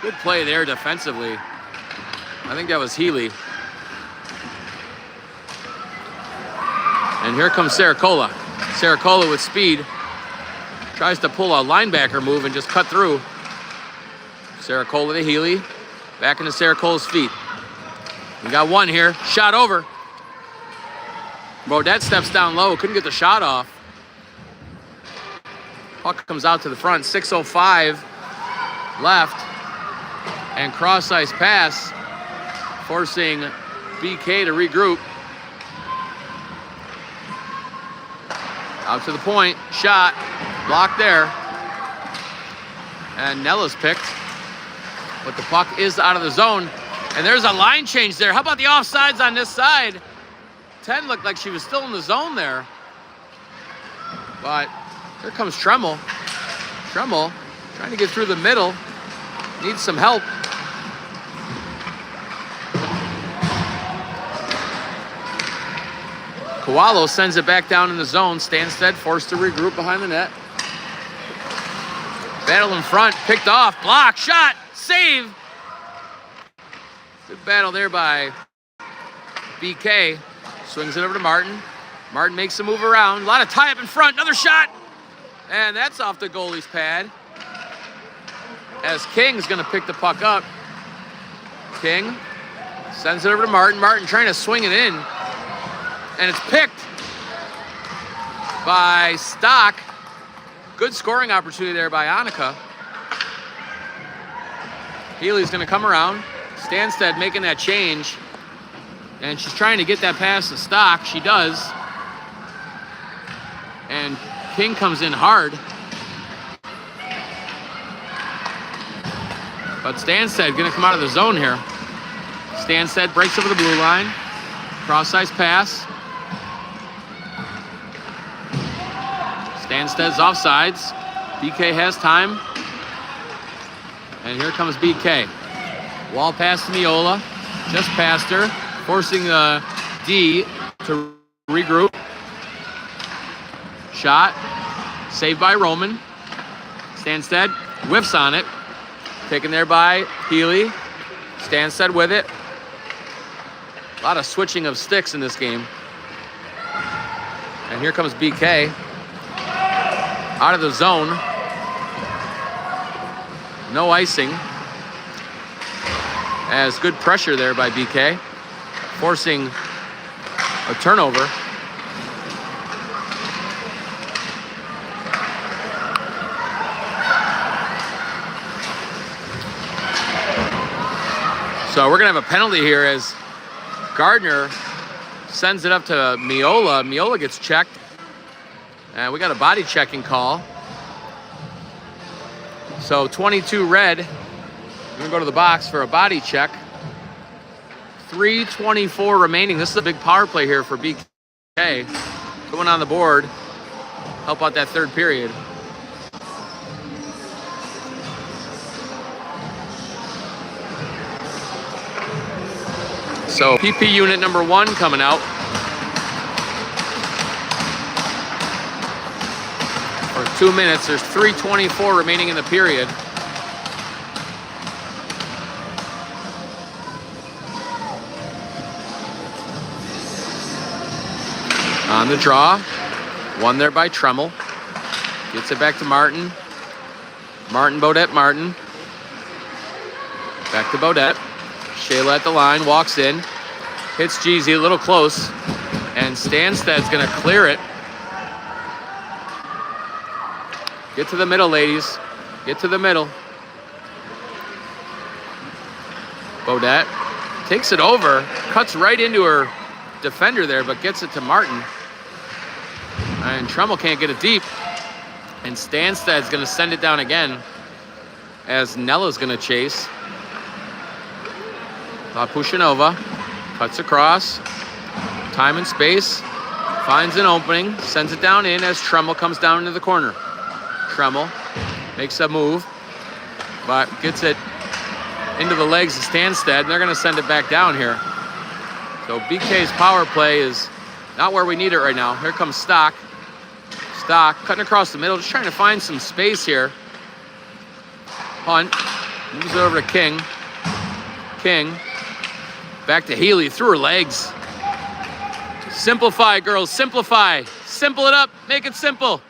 Good play there defensively. I think that was Healy. And here comes Saracola. Saracola with speed. Tries to pull a linebacker move and just cut through. Saracola to Healy. Back into Saracola's feet. We got one here. Shot over. Bodette steps down low. Couldn't get the shot off. Puck comes out to the front. 6:05 left. And cross-ice pass. Forcing BK to regroup. Out to the point. Shot. Blocked there. And Nella's picked. But the puck is out of the zone. And there's a line change there. How about the offsides on this side? 10 looked like she was still in the zone there. But here comes Tremmel. Tremmel trying to get through the middle. Needs some help. Kowalo sends it back down in the zone. Stanstead forced to regroup behind the net. Battle in front, picked off, block, shot, save. Good battle there by BK. Swings it over to Martin. Martin makes a move around. A lot of tie up in front, another shot. And that's off the goalie's pad. As King's gonna pick the puck up. King sends it over to Martin. Martin trying to swing it in. And it's picked by Stock. Good scoring opportunity there by Annika. Healy's going to come around. Stanstead making that change. And she's trying to get that pass to Stock. She does. And King comes in hard. But Stanstead going to come out of the zone here. Stanstead breaks over the blue line. Cross-ice pass. Stanstead's offsides. BK has time. And here comes BK. Wall pass to Miola. Just past her. Forcing the D to regroup. Shot. Saved by Roman. Stanstead whiffs on it. Taken there by Healy. Stanstead with it. A lot of switching of sticks in this game. And here comes BK. Out of the zone. No icing. As good pressure there by BK, forcing a turnover. So we're gonna have a penalty here as Gardner sends it up to Miola. Miola gets checked. And we got a body checking call. So 22 red. We're gonna go to the box for a body check. 3:24 remaining. This is a big power play here for BK. Going on the board. Help out that third period. So PP unit number 1 coming out. For 2 minutes, there's 3:24 remaining in the period. On the draw, one there by Tremmel. Gets it back to Martin. Martin, Bodette, Martin. Back to Bodette. Shayla at the line, walks in. Hits Jeezy a little close. And Stanstead's gonna clear it. Get to the middle, ladies. Get to the middle. Bodette takes it over, cuts right into her defender there, but gets it to Martin. And Tremmel can't get it deep. And Stanstead's gonna send it down again as Nella's gonna chase. Pushanova cuts across. Time and space. Finds an opening. Sends it down in as Tremmel comes down into the corner. Tremmel makes a move, but gets it into the legs of Stanstead, and they're going to send it back down here. So BK's power play is not where we need it right now. Here comes Stock. Stock cutting across the middle, just trying to find some space here. Hunt moves it over to King. King back to Healy through her legs. Simplify, girls, simplify. Simple it up, make it simple.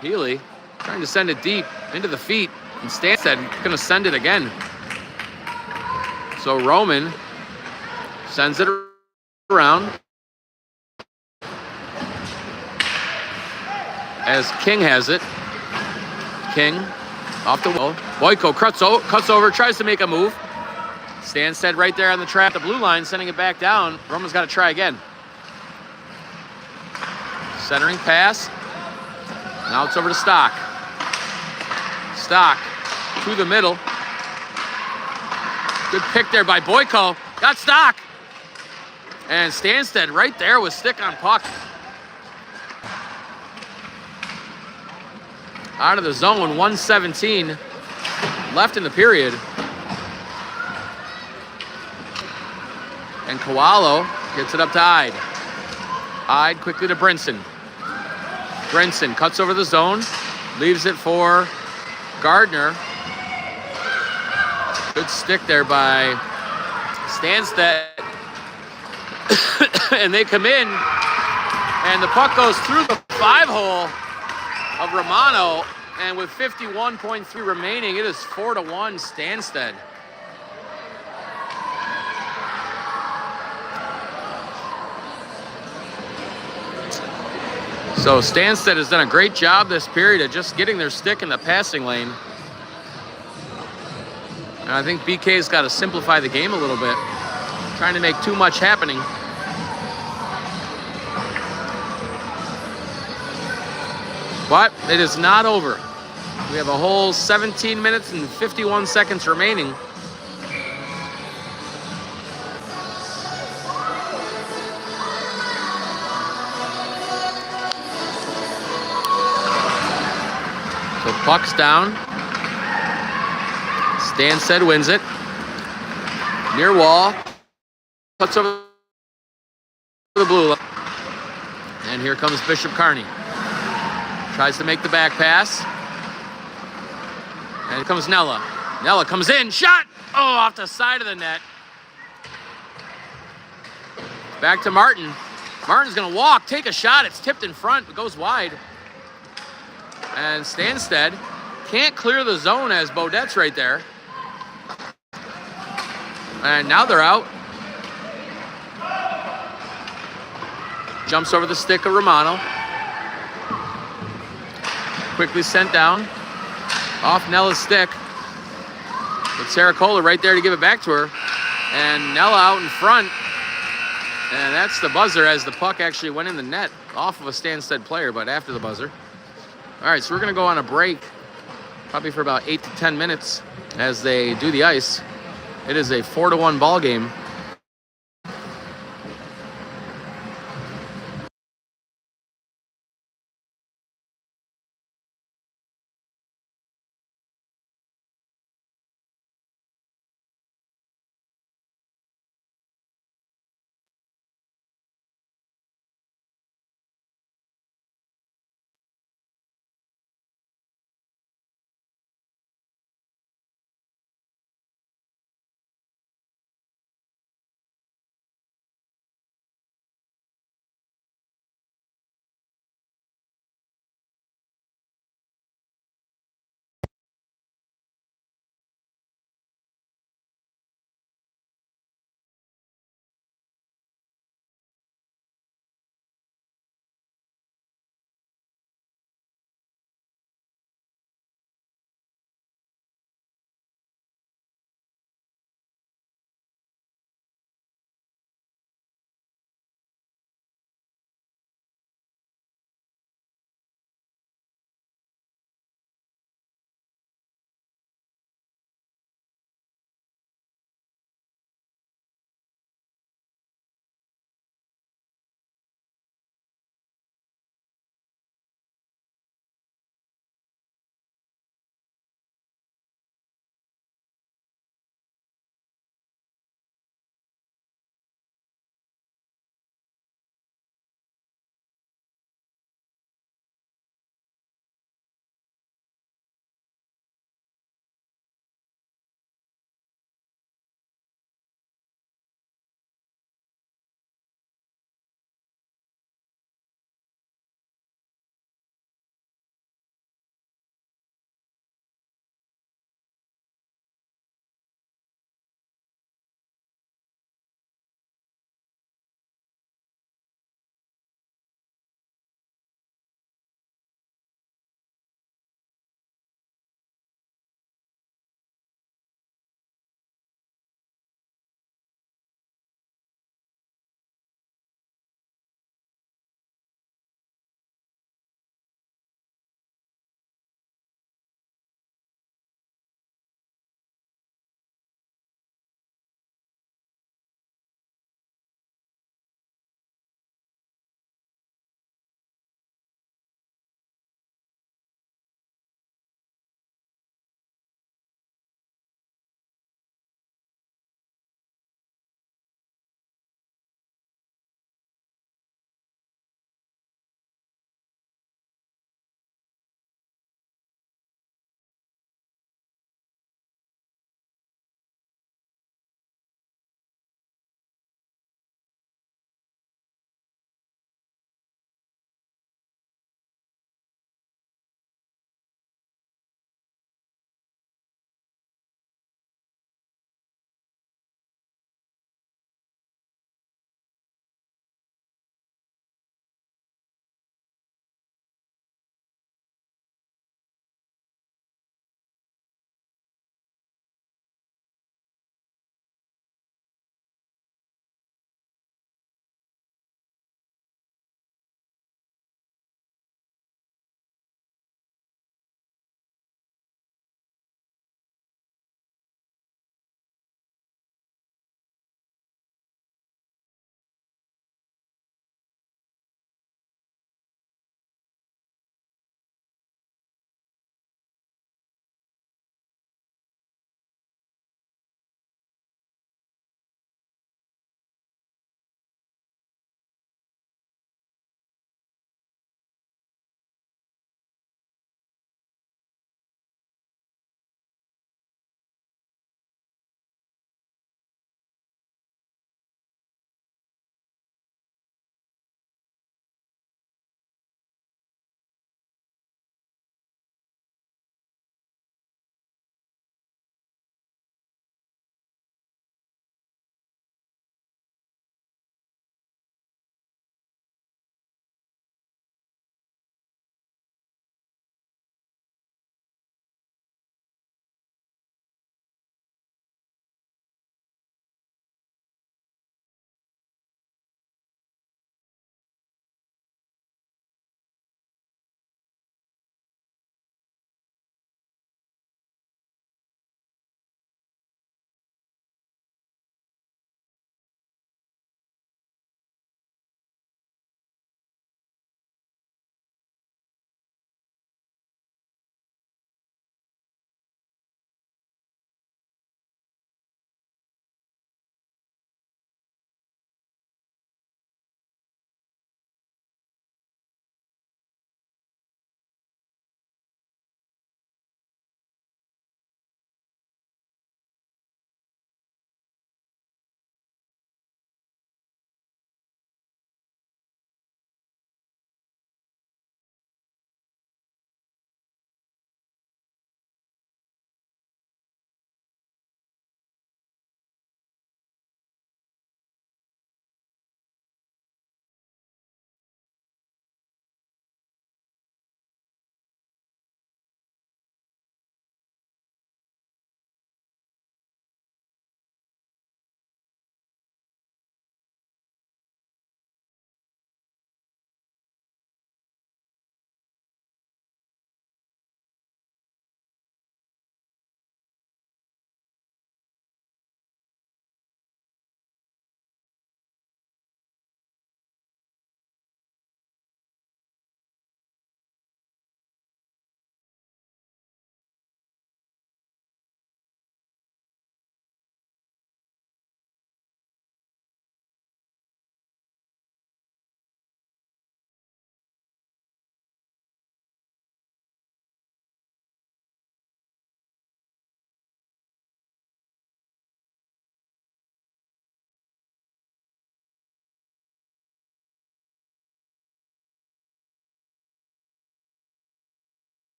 Healy trying to send it deep into the feet, and Stanstead gonna send it again. So Roman sends it around as King has it. King off the wall. Boyko cuts over, tries to make a move. Stanstead right there on the trap, the blue line, sending it back down. Roman's got to try again. Centering pass. Now it's over to Stock. Stock to the middle. Good pick there by Boyko. Got Stock. And Stanstead right there with stick on puck. Out of the zone, 1:17 left in the period. And Kowalo gets it up to Ide. Ide quickly to Brinson. Brinson cuts over the zone, leaves it for Gardner. Good stick there by Stanstead. And they come in, and the puck goes through the 5-hole of Romano, and with 51.3 remaining, it is 4-1 Stanstead. So Stanstead has done a great job this period of just getting their stick in the passing lane. And I think BK's got to simplify the game a little bit, trying to make too much happening. But it is not over. We have a whole 17 minutes and 51 seconds remaining. So puck's down. Stanstead wins it. Near wall. Cuts over the blue line. And here comes Bishop Kearney. Tries to make the back pass. And here comes Nella. Nella comes in. Shot! Oh, off the side of the net. Back to Martin. Martin's going to walk, take a shot. It's tipped in front. It goes wide. And Stanstead can't clear the zone as Bodette's right there. And now they're out. Jumps over the stick of Romano. Quickly sent down. Off Nella's stick. With Saracola right there to give it back to her. And Nella out in front. And that's the buzzer as the puck actually went in the net off of a Stanstead player, but after the buzzer. All right, so we're going to go on a break, probably for about 8 to 10 minutes as they do the ice. It is a 4-1 ball game.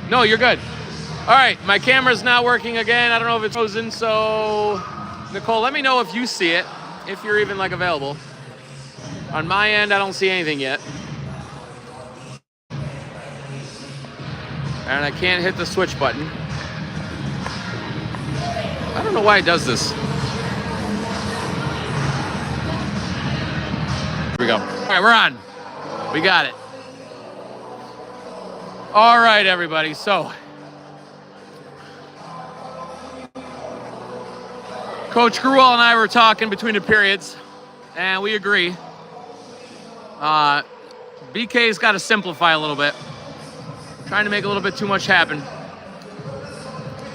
No, you're good. All right, my camera's not working again. I don't know if it's frozen, so Nicole, let me know if you see it, if you're even like available. On my end, I don't see anything yet. And I can't hit the switch button. I don't know why it does this. Here we go. All right, we're on. We got it. All right, everybody. So, Coach Gruel and I were talking between the periods, and we agree. BK's got to simplify a little bit. Trying to make a little bit too much happen.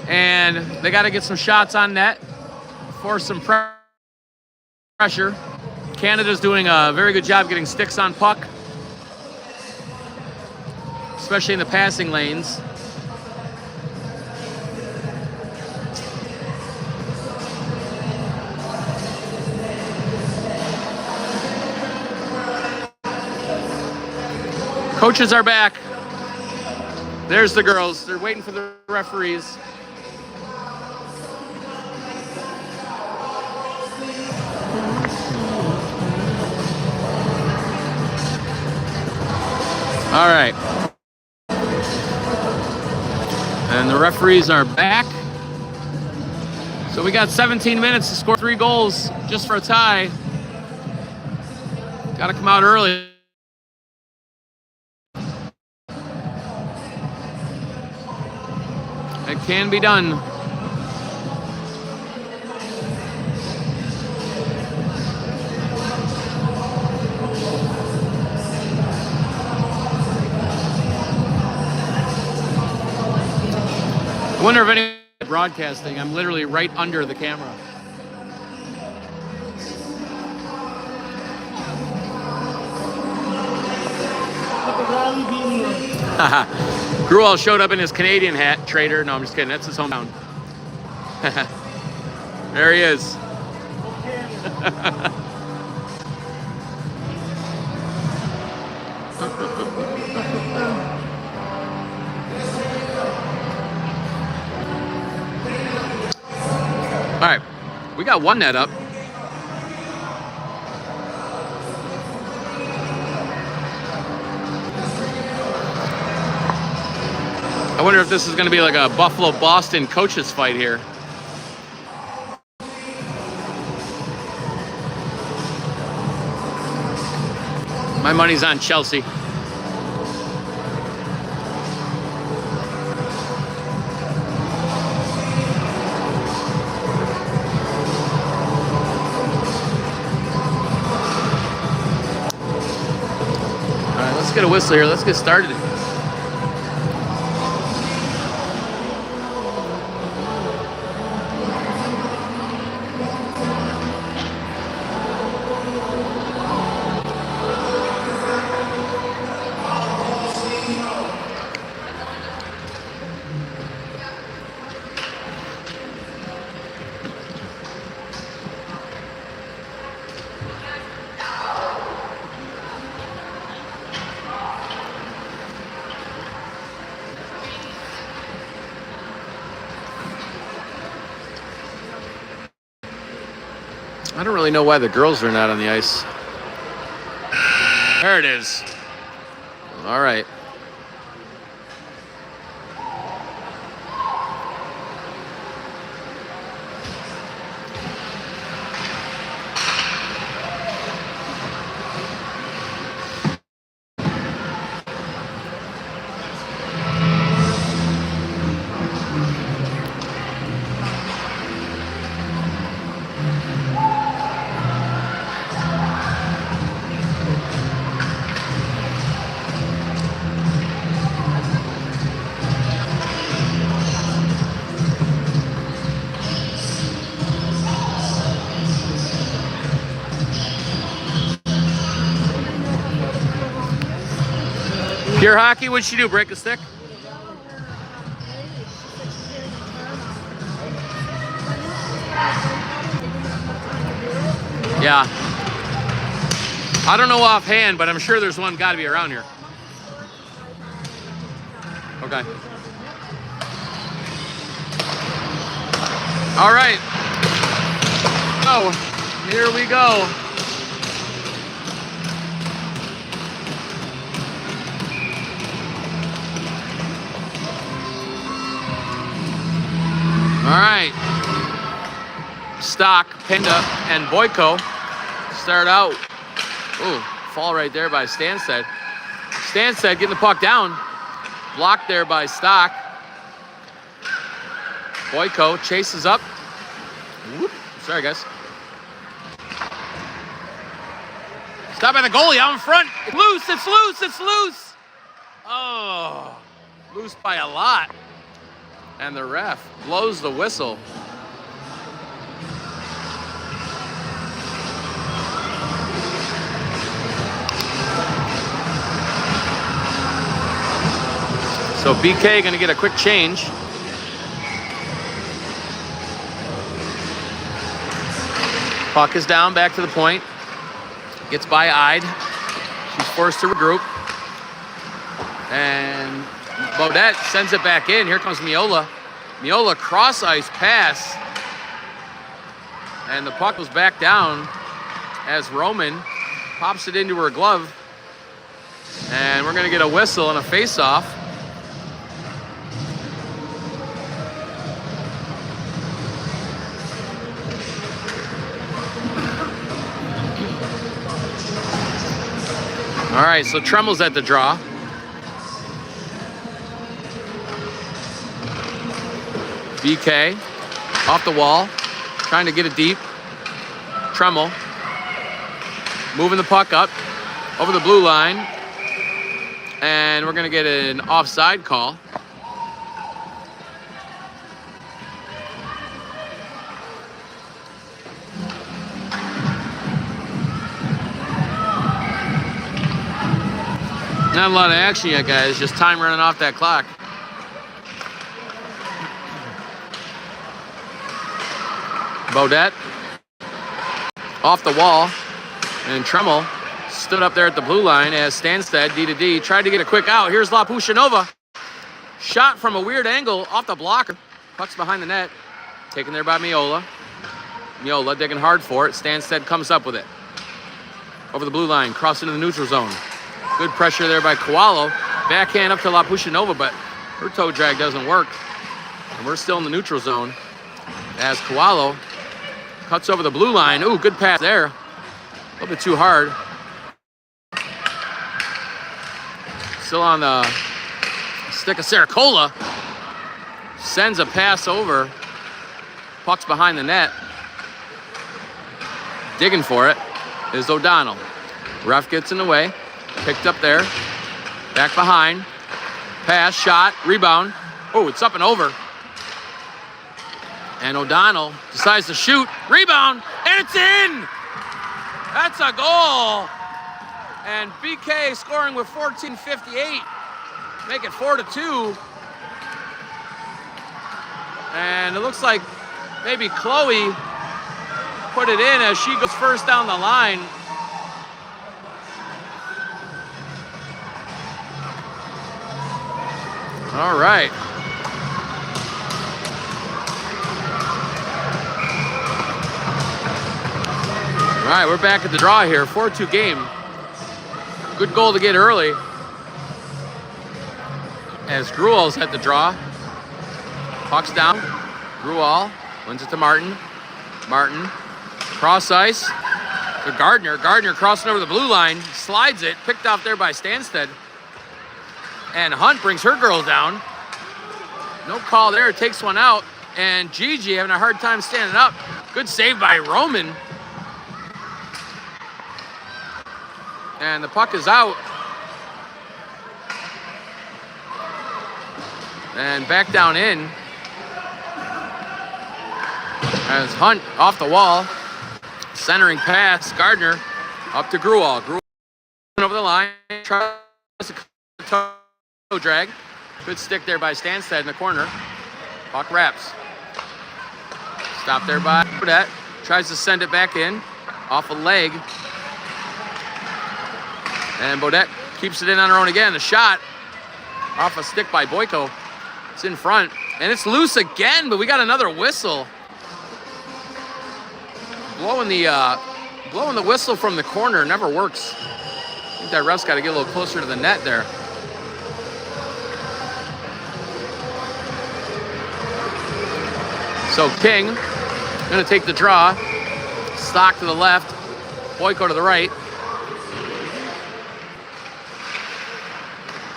And they got to get some shots on net, force some pressure. Canada's doing a very good job getting sticks on puck, especially in the passing lanes. Coaches are back. There's the girls. They're waiting for the referees. All right. And the referees are back. So we got 17 minutes to score 3 goals just for a tie. Got to come out early. It can be done. I wonder if any broadcasting, I'm literally right under the camera. Gruel showed up in his Canadian hat, Trader. No, I'm just kidding. That's his hometown. There he is. All right, we got one net up. I wonder if this is going to be like a Buffalo-Boston coaches fight here. My money's on Chelsea. All right, let's get a whistle here. Let's get started. I don't really know why the girls are not on the ice. There it is. All right. Pure hockey, what'd she do? Break a stick? Yeah. I don't know offhand, but I'm sure there's one got to be around here. Okay. All right. So, here we go. All right. Stock, Pinda, and Boyko start out. Ooh, fall right there by Stanstead. Stanstead getting the puck down. Blocked there by Stock. Boyko chases up. Whoop. Sorry, guys. Stop by the goalie out in front. It's loose, it's loose, it's loose. Oh, loose by a lot. And the ref blows the whistle. So BK gonna get a quick change. Puck is down, back to the point. Gets by Ide. She's forced to regroup. And Baudette sends it back in. Here comes Miola. Miola cross ice pass. And the puck was back down as Roman pops it into her glove. And we're gonna get a whistle and a face-off. All right, so Tremel's at the draw. BK off the wall, trying to get it deep. Tremel moving the puck up over the blue line. And we're gonna get an offside call. Not a lot of action yet, guys. Just time running off that clock. Baudette off the wall, and Tremel stood up there at the blue line as Stanstead, D to D, tried to get a quick out. Here's La Pushanova. Shot from a weird angle off the blocker. Puck's behind the net. Taken there by Miola. Miola digging hard for it. Stanstead comes up with it. Over the blue line, crossing into the neutral zone. Good pressure there by Kowalo. Backhand up to La Pushanova, but her toe drag doesn't work. And we're still in the neutral zone as Kowalo cuts over the blue line. Ooh, good pass there. A little bit too hard. Still on the stick of Saracola. Sends a pass over. Puck's behind the net. Digging for it is O'Donnell. Ref gets in the way. Picked up there. Back behind. Pass, shot, rebound. Oh, it's up and over. And O'Donnell decides to shoot. Rebound, and it's in! That's a goal! And BK scoring with 14:58. Make it 4-2. And it looks like maybe Chloe put it in as she goes first down the line. All right. All right, we're back at the draw here. 4-2 game. Good goal to get early. As Gruel's at the draw. Puck's down. Gruel wins it to Martin. Martin, cross ice to Gardner. Gardner crossing over the blue line. Slides it. Picked off there by Stanstead. And Hunt brings her girl down. No call there, takes one out. And Gigi having a hard time standing up. Good save by Roman. And the puck is out. And back down in. As Hunt off the wall. Centering pass, Gardner up to Gruel. Gruel over the line. Tries to toe drag. Good stick there by Stanstead in the corner. Puck wraps. Stopped there by Baudette. Tries to send it back in. Off a leg. And Baudette keeps it in on her own again. A shot off a stick by Boyko. It's in front. And it's loose again, but we got another whistle. Blowing the whistle from the corner never works. I think that ref's got to get a little closer to the net there. So King gonna take the draw. Stock to the left. Boyko to the right.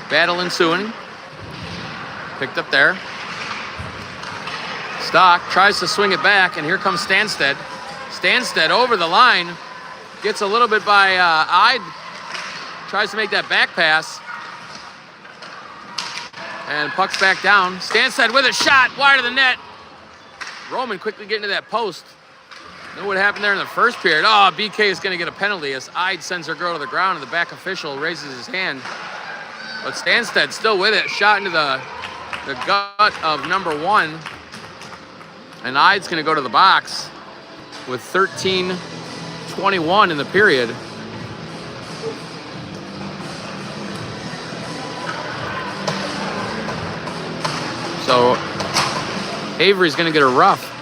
Battle ensuing. Picked up there. Stock tries to swing it back, and here comes Stanstead. Stanstead over the line. Gets a little bit by Ide. Tries to make that back pass. And puck's back down. Stanstead with a shot wide of the net. Roman quickly getting to that post. Know what happened there in the first period. Oh, BK is going to get a penalty as Ide sends her girl to the ground, and the back official raises his hand. But Stanstead still with it. Shot into the gut of number 1. And Ide's going to go to the box with 13:21 in the period. So Avery's going to get a rough.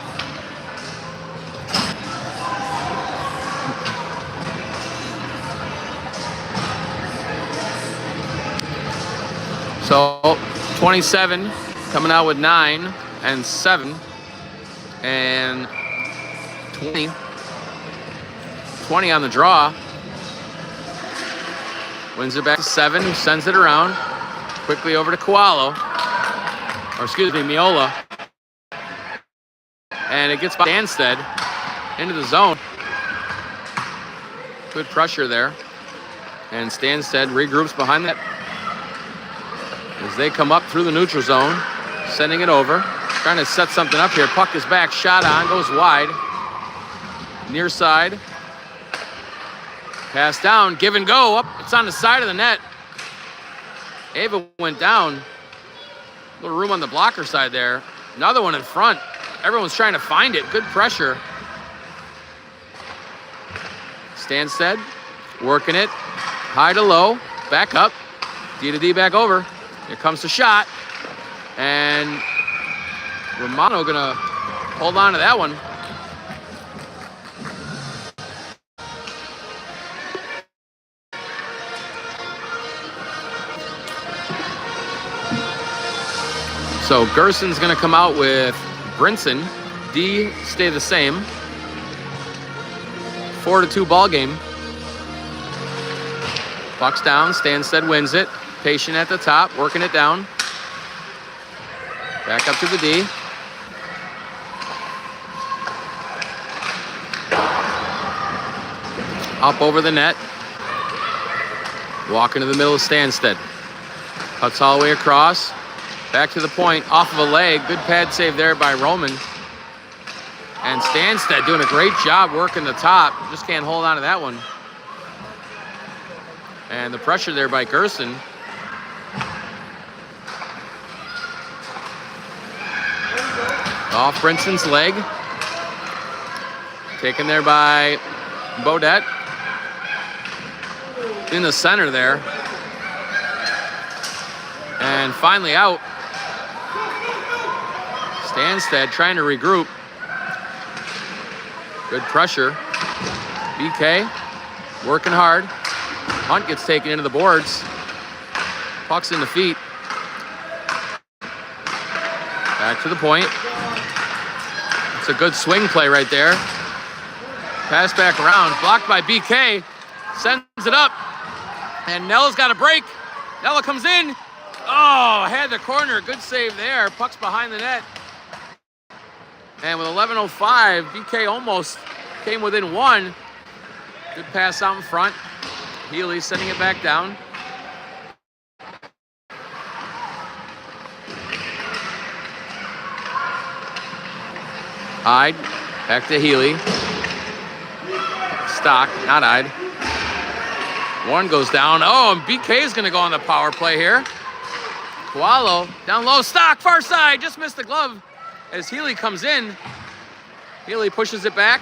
So 27 coming out with 9 and 7 and 20 on the draw. Wins it back to 7, who sends it around quickly over to Koalo. Or excuse me, Miola. And it gets by Stanstead into the zone. Good pressure there. And Stanstead regroups behind that as they come up through the neutral zone, sending it over. Trying to set something up here. Puck is back, shot on, goes wide. Near side. Pass down, give and go. Up, it's on the side of the net. Ava went down. A little room on the blocker side there. Another one in front. Everyone's trying to find it. Good pressure. Stanstead working it. High to low. Back up. D to D back over. Here comes the shot. And Romano gonna hold on to that one. So Gerson's gonna come out with Brinson. D stay the same. 4-2 ball game. Puck's down. Stanstead wins it. Patient at the top, working it down. Back up to the D. Up over the net. Walk into the middle of Stanstead. Cuts all the way across. Back to the point, off of a leg. Good pad save there by Roman. And Stanstead doing a great job working the top. Just can't hold on to that one. And the pressure there by Gerson. Off Brinson's leg. Taken there by Bodette. In the center there. And finally out. Stanstead trying to regroup. Good pressure. BK working hard. Hunt gets taken into the boards. Puck's in the feet. Back to the point. It's a good swing play right there. Pass back around. Blocked by BK. Sends it up. And Nella's got a break. Nella comes in. Oh, had the corner. Good save there. Puck's behind the net. And with 11:05, BK almost came within 1. Good pass out in front. Healy sending it back down. Ide, back to Healy. Stock, not Ide. One goes down. Oh, and BK is going to go on the power play here. Koalo, down low, Stock, far side, just missed the glove as Healy comes in. Healy pushes it back,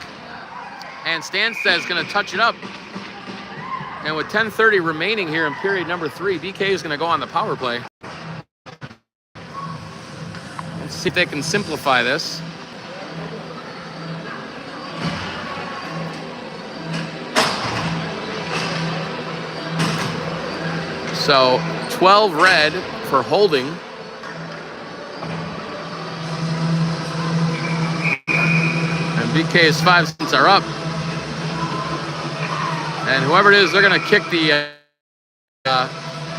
and Stanstead is going to touch it up. And with 10:30 remaining here in period number 3, BK is going to go on the power play. Let's See if they can simplify this. So 12 red for holding. And BK's 5 cents are up. And whoever it is, they're going to kick the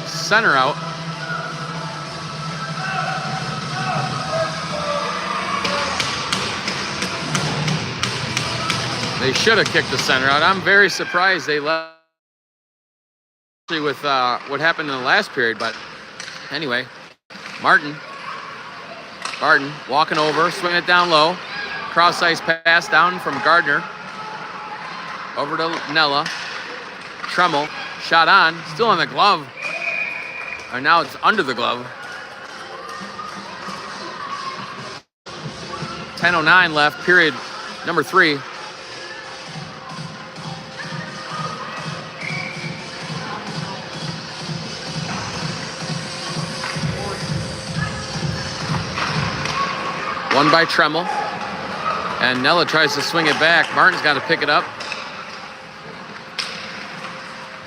center out. They should have kicked the center out. I'm very surprised they left with what happened in the last period. But anyway, Barton walking over, swinging it down low. Cross-ice pass down from Gardner. Over to Nella. Tremmel, shot on, still on the glove. Or now it's under the glove. 10:09 left, period number 3. One by Tremmel. And Nella tries to swing it back. Martin's got to pick it up.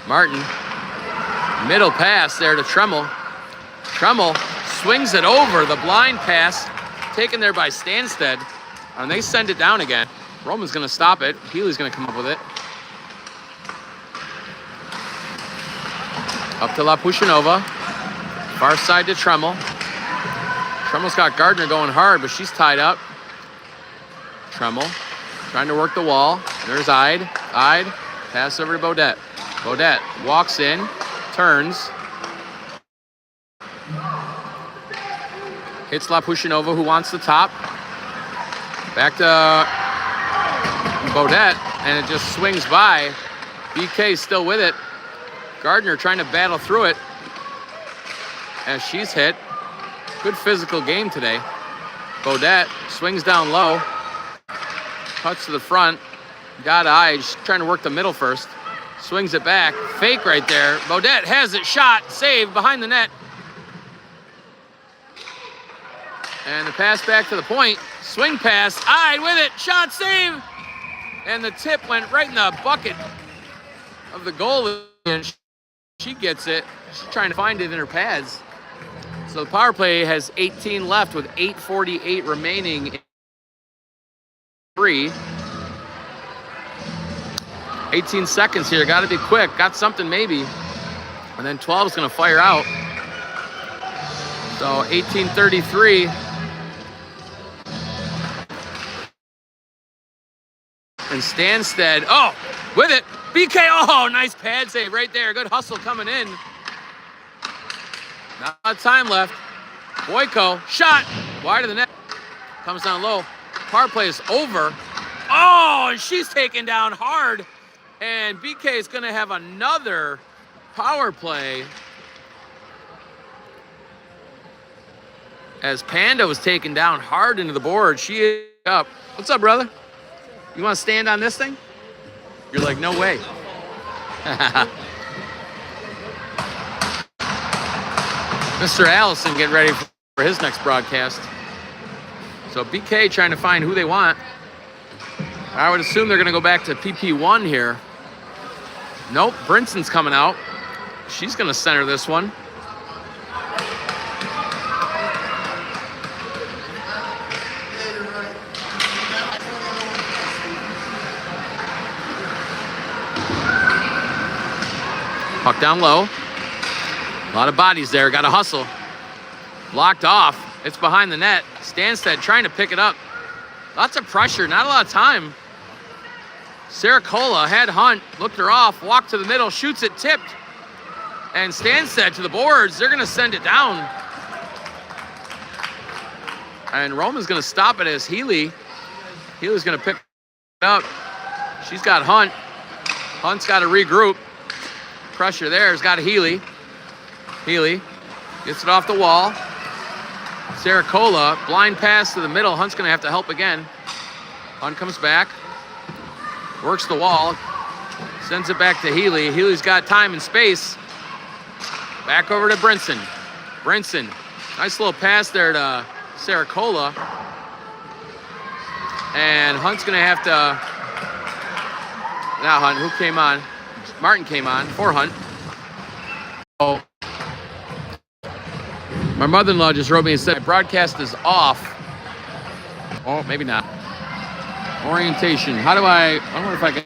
Martin, middle pass there to Tremmel. Tremmel swings it over, the blind pass, taken there by Stanstead. And they send it down again. Roman's going to stop it. Healy's going to come up with it. Up to Lapushinova. Far side to Tremmel. Tremmel's got Gardner going hard, but she's tied up. Tremmel trying to work the wall. There's Ide. Pass over to Beaudet. Beaudet walks in, turns. Hits Lapushinova, who wants the top. Back to Beaudet, and it just swings by. BK still with it. Gardner trying to battle through it as she's hit. Good physical game today. Beaudet swings down low. Cuts to the front. Got Ide. She's trying to work the middle first. Swings it back. Fake right there. Beaudet has it shot. Saved behind the net. And the pass back to the point. Swing pass. Ide with it. Shot save. And the tip went right in the bucket of the goalie. And she gets it. She's trying to find it in her pads. So the power play has 18 left with 8:48 remaining in 3. 18 seconds here. Got to be quick. Got something maybe. And then 12 is going to fire out. So 18:33. And Stanstead, with it. BK, nice pad save right there. Good hustle coming in. Not a lot of time left. Boyko, shot. Wide of the net. Comes down low. Power play is over. And she's taken down hard. And BK is going to have another power play. As Panda was taken down hard into the board. She is up. What's up, brother? You want to stand on this thing? You're like, no way. Mr. Allison getting ready for his next broadcast. So BK trying to find who they want. I would assume they're going to go back to PP1 here. Nope, Brinson's coming out. She's going to center this one. Puck down low. A lot of bodies there. Got to hustle. Blocked off. It's behind the net. Stanstead trying to pick it up. Lots of pressure. Not a lot of time. Saracola had Hunt. Looked her off. Walked to the middle. Shoots it. Tipped. And Stanstead to the boards. They're going to send it down. And Roman's going to stop it as Healy's going to pick it up. She's got Hunt. Hunt's got to regroup. Pressure there. Has got Healy. Healy gets it off the wall. Saracola, blind pass to the middle. Hunt's going to have to help again. Hunt comes back. Works the wall. Sends it back to Healy. Healy's got time and space. Back over to Brinson. Brinson. Nice little pass there to Saracola. And Hunt's going to have to... Not Hunt. Who came on? Martin came on for Hunt. Oh. My mother-in-law just wrote me and said, my broadcast is off. Oh, maybe not. Orientation. How do I wonder if I can...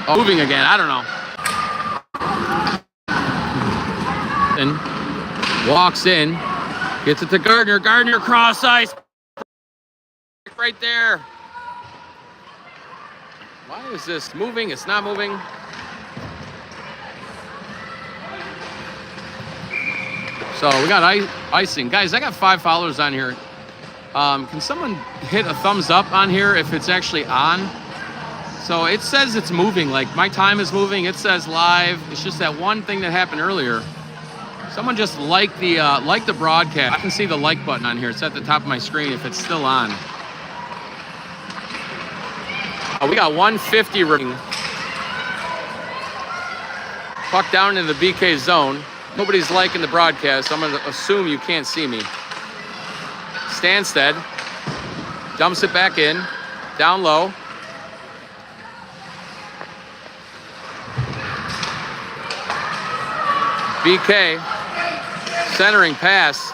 Oh, moving again. I don't know. And walks in. Gets it to Gardner. Gardner cross ice. Right there. Why is this moving? It's not moving. So we got icing. Guys, I got 5 followers on here. Can someone hit a thumbs up on here if it's actually on? So it says it's moving, like my time is moving. It says live. It's just that one thing that happened earlier. Someone just like the broadcast. I can see the like button on here. It's at the top of my screen if it's still on. Oh, we got 150 ring. Puck down in the BK zone. Nobody's liking the broadcast. I'm going to assume you can't see me. Stanstead dumps it back in, down low. BK centering pass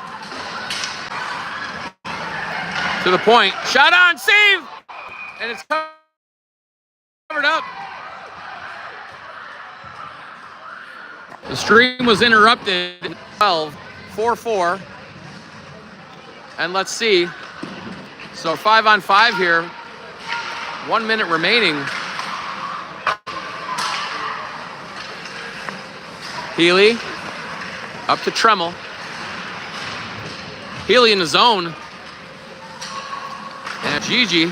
to the point. Shot on, save, and it's covered up. The stream was interrupted. 12, 4-4. And let's see. So 5-on-5 here. 1 minute remaining. Healy up to Tremmel. Healy in the zone. And Gigi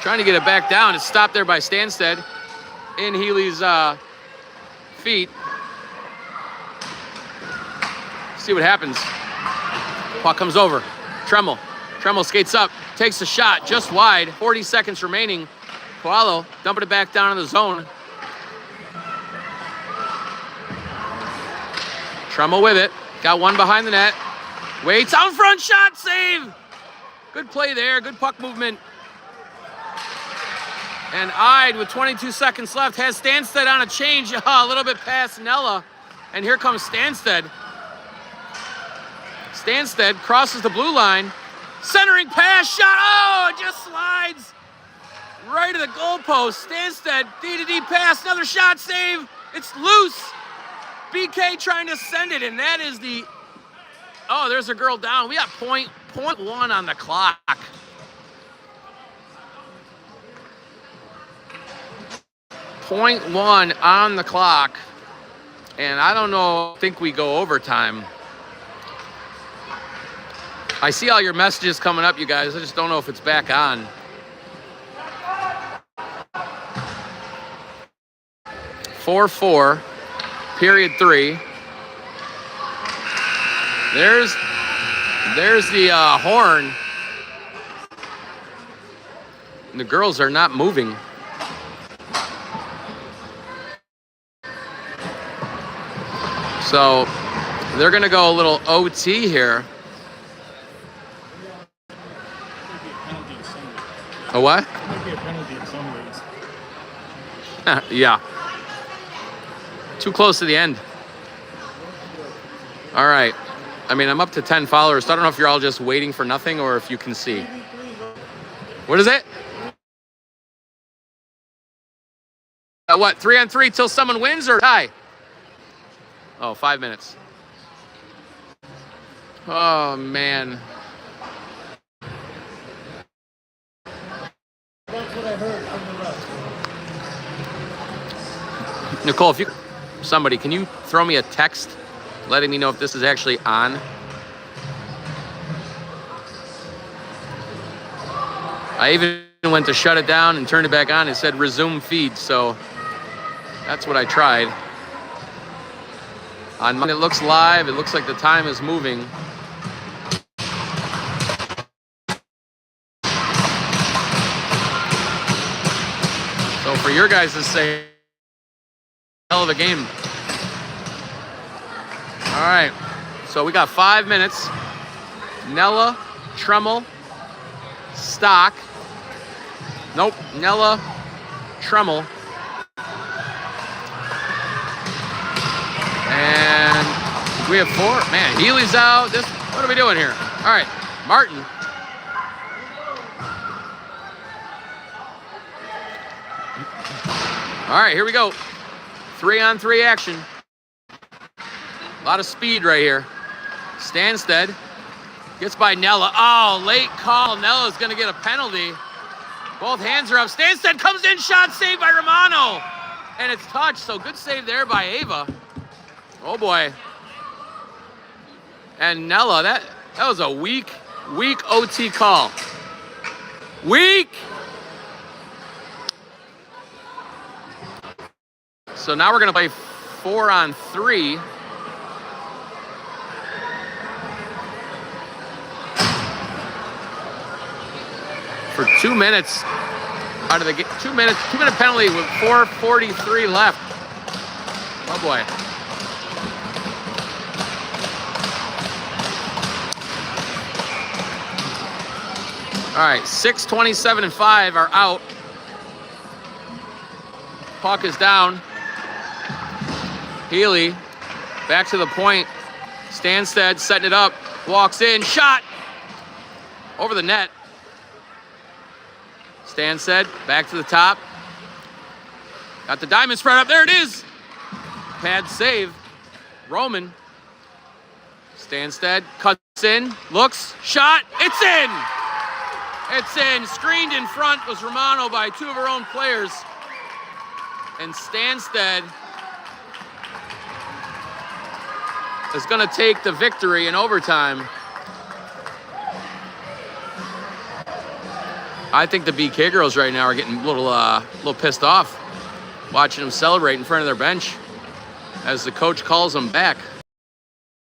trying to get it back down. It's stopped there by Stanstead in Healy's feet. See what happens. Puck comes over. Tremmel. Tremmel skates up, takes a shot just wide. 40 seconds remaining. Koalo dumping it back down in the zone. Tremmel with it. Got one behind the net. Waits out front, shot, save. Good play there. Good puck movement. And Ide with 22 seconds left has Stanstead on a change. A little bit past Nella. And here comes Stanstead. Stanstead crosses the blue line. Centering pass, shot. Oh, it just slides right to the goalpost. Stanstead, D-to-D pass, another shot, save. It's loose. BK trying to send it, and that is the... Oh, there's a girl down. We got point 1 on the clock. Point 1 on the clock. And I don't know, I think we go overtime. I see all your messages coming up, you guys. I just don't know if it's back on. (4-4), period 3. There's the horn. The girls are not moving. So they're going to go a little OT here. A what? It might be a penalty in some ways. Yeah. Too close to the end. All right. I mean, I'm up to 10 followers, so I don't know if you're all just waiting for nothing or if you can see. What is it? What, 3-on-3 till someone wins or tie? Oh, 5 minutes. Oh, man. That's what I heard from the rest. Nicole, if you... Somebody, can you throw me a text letting me know if this is actually on? I even went to shut it down and turned it back on. It said resume feed, so that's what I tried. On mine, it looks live. It looks like the time is moving. So for your guys to say, hell of a game. All right, so we got 5 minutes. Nella, Tremmel, Stock. Nope, Nella, Tremmel. And we have 4. Man, Healy's out. What are we doing here? All right, Martin. All right, here we go. 3-on-3 action. A lot of speed right here. Stanstead gets by Nella. Oh, late call. Nella's going to get a penalty. Both hands are up. Stanstead comes in, shot saved by Romano. And it's touched, so good save there by Ava. Oh, boy. And Nella, that was a weak OT call. Weak! So now we're going to play 4-on-3. For 2 minutes out of the game. 2-minute penalty with 4:43 left. Oh boy. All right, 6:27 and 5 are out. Puck is down. Healy back to the point. Stanstead setting it up. Walks in, shot over the net. Stanstead back to the top. Got the diamond spread up. There it is. Pad save. Roman. Stanstead cuts in, looks, shot. It's in. It's in. Screened in front was Romano by 2 of her own players. And Stanstead is going to take the victory in overtime. I think the BK girls right now are getting a little pissed off watching them celebrate in front of their bench as the coach calls them back.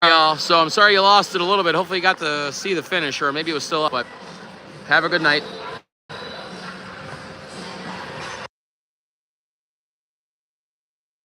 So I'm sorry you lost it a little bit. Hopefully you got to see the finish, or maybe it was still up, but have a good night.